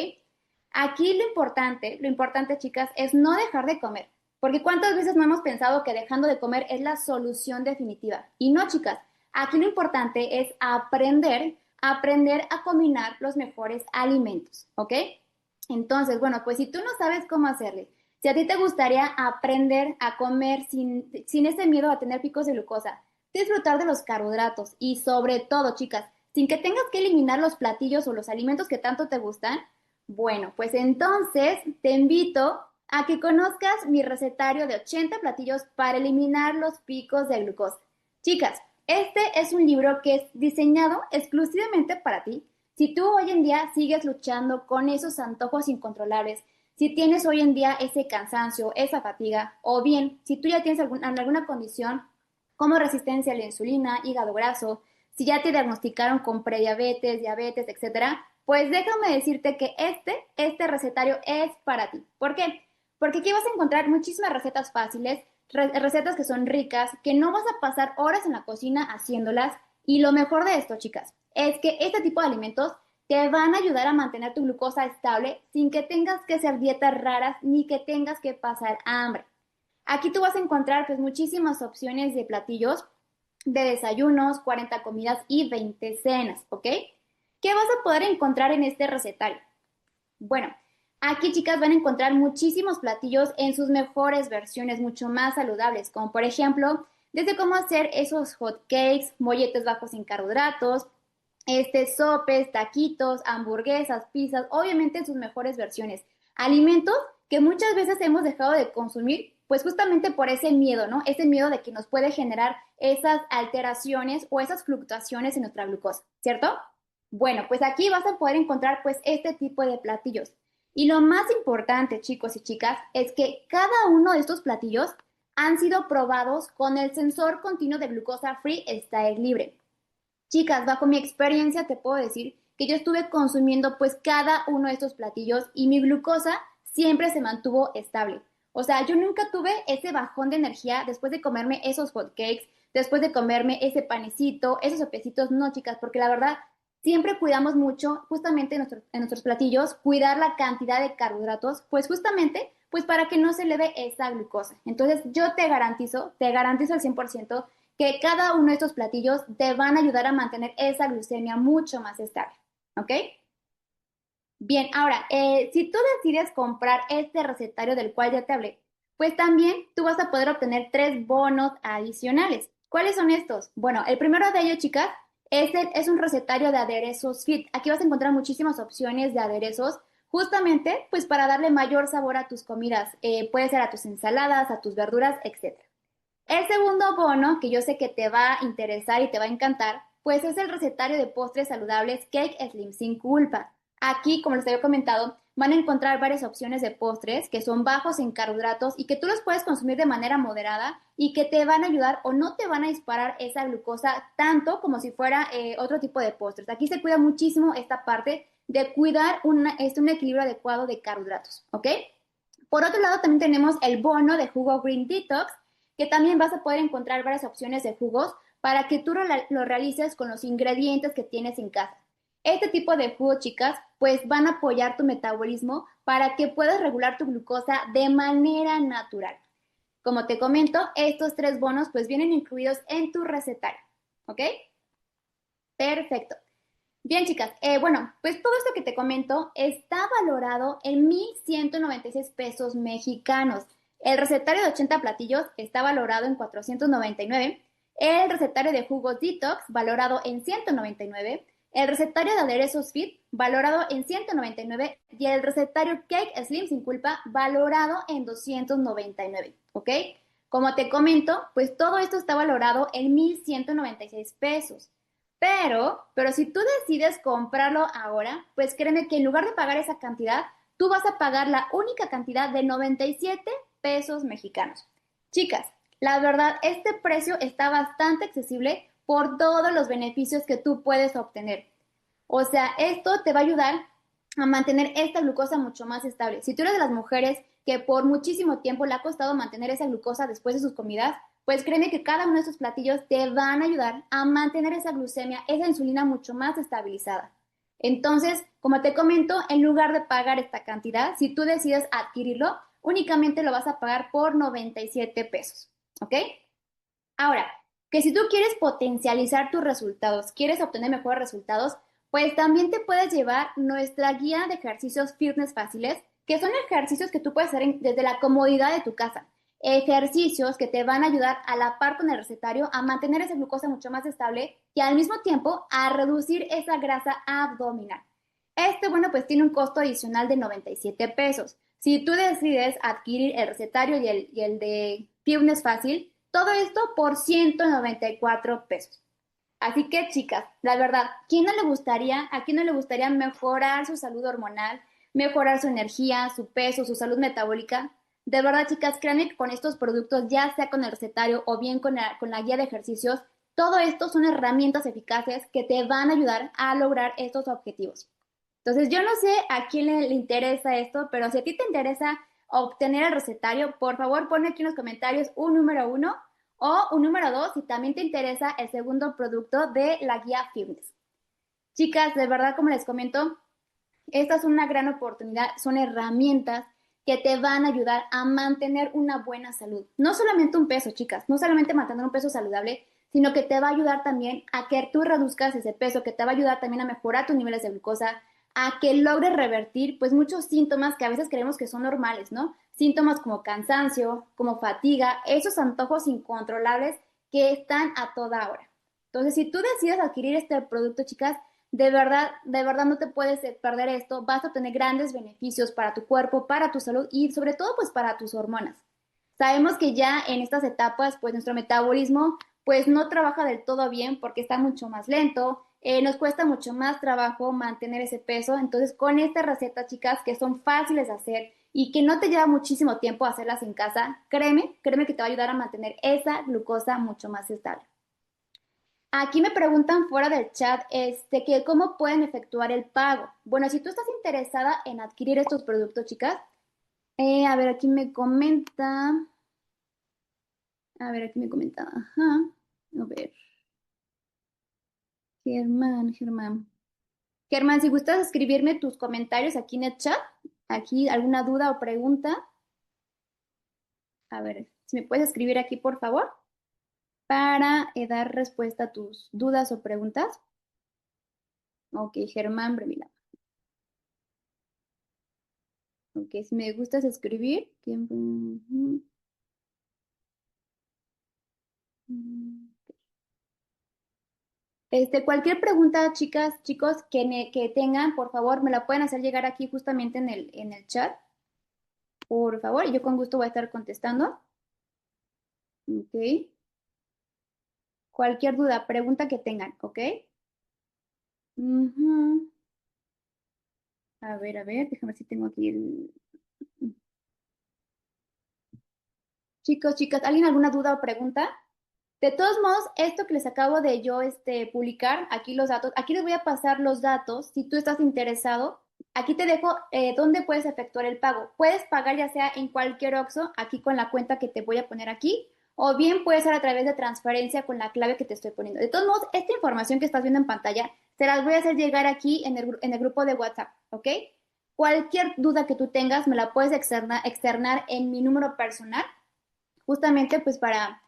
S1: Aquí lo importante, chicas, es no dejar de comer, porque cuántas veces no hemos pensado que dejando de comer es la solución definitiva. Y no, chicas, aquí lo importante es aprender a combinar los mejores alimentos, ¿ok? Entonces, bueno, pues si tú no sabes cómo hacerle, si a ti te gustaría aprender a comer sin ese miedo a tener picos de glucosa, disfrutar de los carbohidratos y sobre todo, chicas, sin que tengas que eliminar los platillos o los alimentos que tanto te gustan, bueno, pues entonces te invito a que conozcas mi recetario de 80 platillos para eliminar los picos de glucosa. Chicas, este es un libro que es diseñado exclusivamente para ti. Si tú hoy en día sigues luchando con esos antojos incontrolables, si tienes hoy en día ese cansancio, esa fatiga, o bien si tú ya tienes alguna condición como resistencia a la insulina, hígado graso, si ya te diagnosticaron con prediabetes, diabetes, etcétera, pues déjame decirte que este recetario es para ti. ¿Por qué? Porque aquí vas a encontrar muchísimas recetas fáciles, recetas que son ricas, que no vas a pasar horas en la cocina haciéndolas. Y lo mejor de esto, chicas, es que este tipo de alimentos te van a ayudar a mantener tu glucosa estable sin que tengas que hacer dietas raras ni que tengas que pasar hambre. Aquí tú vas a encontrar pues muchísimas opciones de platillos, de desayunos, 40 comidas y 20 cenas, ¿ok? ¿Qué vas a poder encontrar en este recetario? Bueno, aquí chicas van a encontrar muchísimos platillos en sus mejores versiones, mucho más saludables, como por ejemplo, desde cómo hacer esos hot cakes, molletes bajos en carbohidratos, sopes, taquitos, hamburguesas, pizzas, obviamente en sus mejores versiones. Alimentos que muchas veces hemos dejado de consumir, pues justamente por ese miedo, ¿no? Ese miedo de que nos puede generar esas alteraciones o esas fluctuaciones en nuestra glucosa, ¿cierto? Bueno, pues aquí vas a poder encontrar pues este tipo de platillos. Y lo más importante, chicos y chicas, es que cada uno de estos platillos han sido probados con el sensor continuo de glucosa Free Style Libre. Chicas, bajo mi experiencia te puedo decir que yo estuve consumiendo pues cada uno de estos platillos y mi glucosa siempre se mantuvo estable. O sea, yo nunca tuve ese bajón de energía después de comerme esos hot cakes, después de comerme ese panecito, esos sopecitos, no, chicas, porque la verdad siempre cuidamos mucho justamente en nuestros platillos, cuidar la cantidad de carbohidratos, pues justamente pues para que no se eleve esa glucosa. Entonces yo te garantizo al 100% que cada uno de estos platillos te van a ayudar a mantener esa glucemia mucho más estable, ¿ok? Bien, ahora, si tú decides comprar este recetario del cual ya te hablé, pues también tú vas a poder obtener 3 bonos adicionales. ¿Cuáles son estos? Bueno, el primero de ellos, chicas, es un recetario de aderezos fit. Aquí vas a encontrar muchísimas opciones de aderezos, justamente pues para darle mayor sabor a tus comidas. Puede ser a tus ensaladas, a tus verduras, etc. El segundo bono, que yo sé que te va a interesar y te va a encantar, pues es el recetario de postres saludables Cake Slim sin culpa. Aquí, como les había comentado, van a encontrar varias opciones de postres que son bajos en carbohidratos y que tú los puedes consumir de manera moderada y que te van a ayudar o no te van a disparar esa glucosa tanto como si fuera otro tipo de postres. Aquí se cuida muchísimo esta parte de cuidar un equilibrio adecuado de carbohidratos, ¿ok? Por otro lado, también tenemos el bono de jugo Green Detox, que también vas a poder encontrar varias opciones de jugos para que tú lo realices con los ingredientes que tienes en casa. Este tipo de jugos, chicas, pues van a apoyar tu metabolismo para que puedas regular tu glucosa de manera natural. Como te comento, estos 3 bonos pues vienen incluidos en tu recetario, ¿ok? Perfecto. Bien, chicas, bueno, pues todo esto que te comento está valorado en 1,196 pesos mexicanos. El recetario de 80 platillos está valorado en 499. El recetario de jugos Detox valorado en 199. El recetario de aderezos Fit valorado en 199. Y el recetario Cake Slim sin culpa valorado en 299. ¿Ok? Como te comento, pues todo esto está valorado en 1,196 pesos. Pero si tú decides comprarlo ahora, pues créeme que en lugar de pagar esa cantidad, tú vas a pagar la única cantidad de 97 pesos mexicanos. Chicas, la verdad, este precio está bastante accesible por todos los beneficios que tú puedes obtener. O sea, esto te va a ayudar a mantener esta glucosa mucho más estable. Si tú eres de las mujeres que por muchísimo tiempo le ha costado mantener esa glucosa después de sus comidas, pues créeme que cada uno de estos platillos te van a ayudar a mantener esa glucemia, esa insulina mucho más estabilizada. Entonces, como te comento, en lugar de pagar esta cantidad, si tú decides adquirirlo, únicamente lo vas a pagar por 97 pesos. ¿Ok? Ahora, que si tú quieres potencializar tus resultados, quieres obtener mejores resultados, pues también te puedes llevar nuestra guía de ejercicios fitness fáciles, que son ejercicios que tú puedes hacer desde la comodidad de tu casa. Ejercicios que te van a ayudar a la par con el recetario a mantener esa glucosa mucho más estable y al mismo tiempo a reducir esa grasa abdominal. Bueno, pues tiene un costo adicional de 97 pesos. Si tú decides adquirir el recetario y el de Fitness Fácil, todo esto por 194 pesos. Así que, chicas, la verdad, ¿a quién no le gustaría mejorar su salud hormonal, mejorar su energía, su peso, su salud metabólica? De verdad, chicas, créanme que con estos productos, ya sea con el recetario o bien con la guía de ejercicios, Todo esto son herramientas eficaces que te van a ayudar a lograr estos objetivos. Entonces, yo no sé a quién le interesa esto, pero si a ti te interesa obtener el recetario, por favor, ponme aquí en los comentarios un número uno o un número dos si también te interesa el segundo producto de la guía fitness. Chicas, de verdad, como les comento, esta es una gran oportunidad, son herramientas que te van a ayudar a mantener una buena salud. No solamente un peso, chicas, no solamente mantener un peso saludable, sino que te va a ayudar también a que tú reduzcas ese peso, que te va a ayudar también a mejorar tus niveles de glucosa, a que logres revertir pues muchos síntomas que a veces creemos que son normales, ¿no? Síntomas como cansancio, como fatiga, esos antojos incontrolables que están a toda hora. Entonces, si tú decides adquirir este producto, chicas, de verdad no te puedes perder esto. Vas a tener grandes beneficios para tu cuerpo, para tu salud y sobre todo pues para tus hormonas. Sabemos que ya en estas etapas pues nuestro metabolismo pues no trabaja del todo bien porque está mucho más lento, nos cuesta mucho más trabajo mantener ese peso. Entonces con estas recetas, chicas, que son fáciles de hacer y que no te lleva muchísimo tiempo hacerlas en casa, créeme que te va a ayudar a mantener esa glucosa mucho más estable. Aquí me preguntan fuera del chat, que cómo pueden efectuar el pago. Bueno, si tú estás interesada en adquirir estos productos, chicas, a ver, aquí me comenta, ajá, a ver, Germán. Germán, si gustas escribirme tus comentarios aquí en el chat, aquí alguna duda o pregunta, a ver, si me puedes escribir aquí, por favor, para dar respuesta a tus dudas o preguntas. Ok, Germán Bremila. Ok, si me gustas escribir, cualquier pregunta, chicas, chicos, que tengan, por favor, me la pueden hacer llegar aquí justamente en el chat, por favor, y yo con gusto voy a estar contestando. Ok. Cualquier duda, pregunta que tengan, ¿ok? Ujú. A ver, déjame ver si tengo aquí el... Chicos, chicas, ¿alguien alguna duda o pregunta? De todos modos, esto que les acabo de yo publicar, aquí los datos, aquí les voy a pasar los datos. Si tú estás interesado, aquí te dejo dónde puedes efectuar el pago. Puedes pagar ya sea en cualquier OXXO, aquí con la cuenta que te voy a poner aquí, o bien puede ser a través de transferencia con la clave que te estoy poniendo. De todos modos, esta información que estás viendo en pantalla, te las voy a hacer llegar aquí en el grupo de WhatsApp, ¿ok? Cualquier duda que tú tengas, me la puedes externar en mi número personal, justamente pues para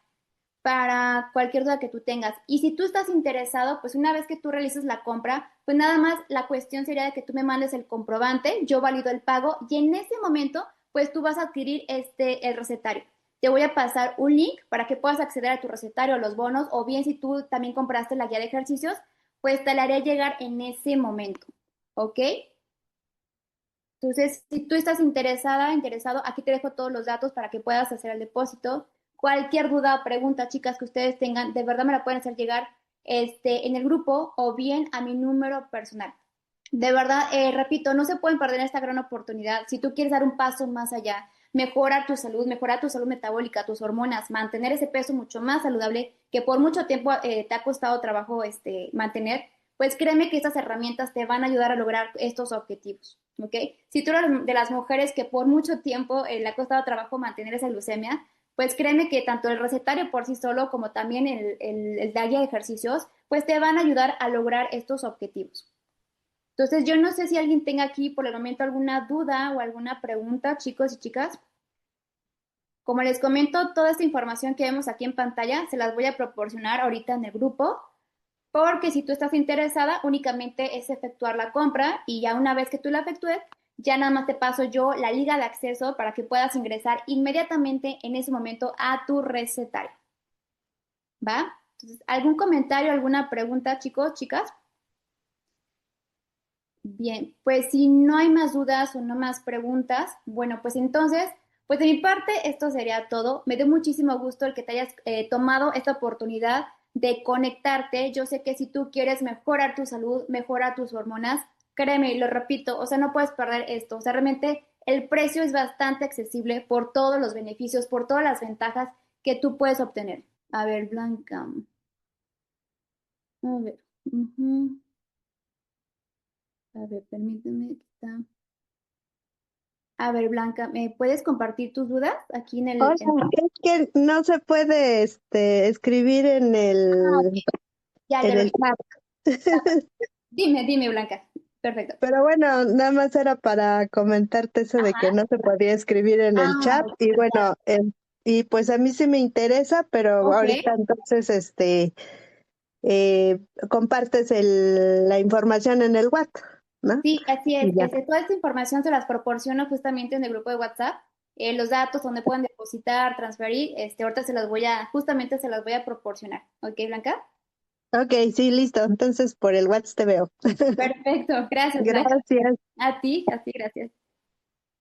S1: cualquier duda que tú tengas. Y si tú estás interesado, pues una vez que tú realices la compra, pues nada más la cuestión sería de que tú me mandes el comprobante, yo valido el pago y en ese momento, pues tú vas a adquirir el recetario. Te voy a pasar un link para que puedas acceder a tu recetario, a los bonos, o bien si tú también compraste la guía de ejercicios, pues te la haré llegar en ese momento, ¿ok? Entonces, si tú estás interesado, aquí te dejo todos los datos para que puedas hacer el depósito. Cualquier duda o pregunta, chicas, que ustedes tengan, de verdad me la pueden hacer llegar en el grupo o bien a mi número personal. De verdad, repito, no se pueden perder esta gran oportunidad. Si tú quieres dar un paso más allá, mejorar tu salud metabólica, tus hormonas, mantener ese peso mucho más saludable que por mucho tiempo te ha costado trabajo mantener, pues créeme que estas herramientas te van a ayudar a lograr estos objetivos, ¿ok? Si tú eres de las mujeres que por mucho tiempo le ha costado trabajo mantener esa glucemia, pues créeme que tanto el recetario por sí solo como también el guía de ejercicios, pues te van a ayudar a lograr estos objetivos. Entonces, yo no sé si alguien tenga aquí por el momento alguna duda o alguna pregunta, chicos y chicas. Como les comento, toda esta información que vemos aquí en pantalla se las voy a proporcionar ahorita en el grupo, porque si tú estás interesada, únicamente es efectuar la compra y ya una vez que tú la efectúes, ya nada más te paso yo la liga de acceso para que puedas ingresar inmediatamente en ese momento a tu recetario. ¿Va? Entonces, ¿algún comentario, alguna pregunta, chicos, chicas? Bien, pues si no hay más dudas o no más preguntas, bueno, pues entonces, pues de mi parte esto sería todo. Me dio muchísimo gusto el que te hayas tomado esta oportunidad de conectarte. Yo sé que si tú quieres mejorar tu salud, mejorar tus hormonas, créeme, y lo repito, o sea, no puedes perder esto. O sea, realmente el precio es bastante accesible por todos los beneficios, por todas las ventajas que tú puedes obtener. A ver, Blanca. A ver. Ujú. A ver, permíteme. Aquí está. A ver, Blanca, ¿me puedes compartir tus dudas aquí en
S2: Hola,
S1: el...
S2: es que no se puede escribir en
S1: Ah, ok. Ya
S2: en
S1: lo
S2: el
S1: vi.
S2: chat.
S1: Dime, Blanca. Perfecto.
S2: Pero bueno, nada más era para comentarte eso de que
S1: Ajá.
S2: no se podía escribir en el
S1: Ah,
S2: chat. Y
S1: ya.
S2: bueno, y pues a mí sí me interesa, pero
S1: Ok.
S2: ahorita entonces eh, compartes la información en el WhatsApp, ¿no?
S1: Sí, así es.
S2: Y ya.
S1: Toda esta información se las proporciono justamente en el grupo de WhatsApp. Los datos donde pueden depositar, transferir, ahorita justamente se las voy a proporcionar. ¿Ok, Blanca?
S2: Ok, sí, listo. Entonces por el WhatsApp te veo.
S1: Perfecto. Gracias, Blanca.
S2: Gracias.
S1: A ti, gracias.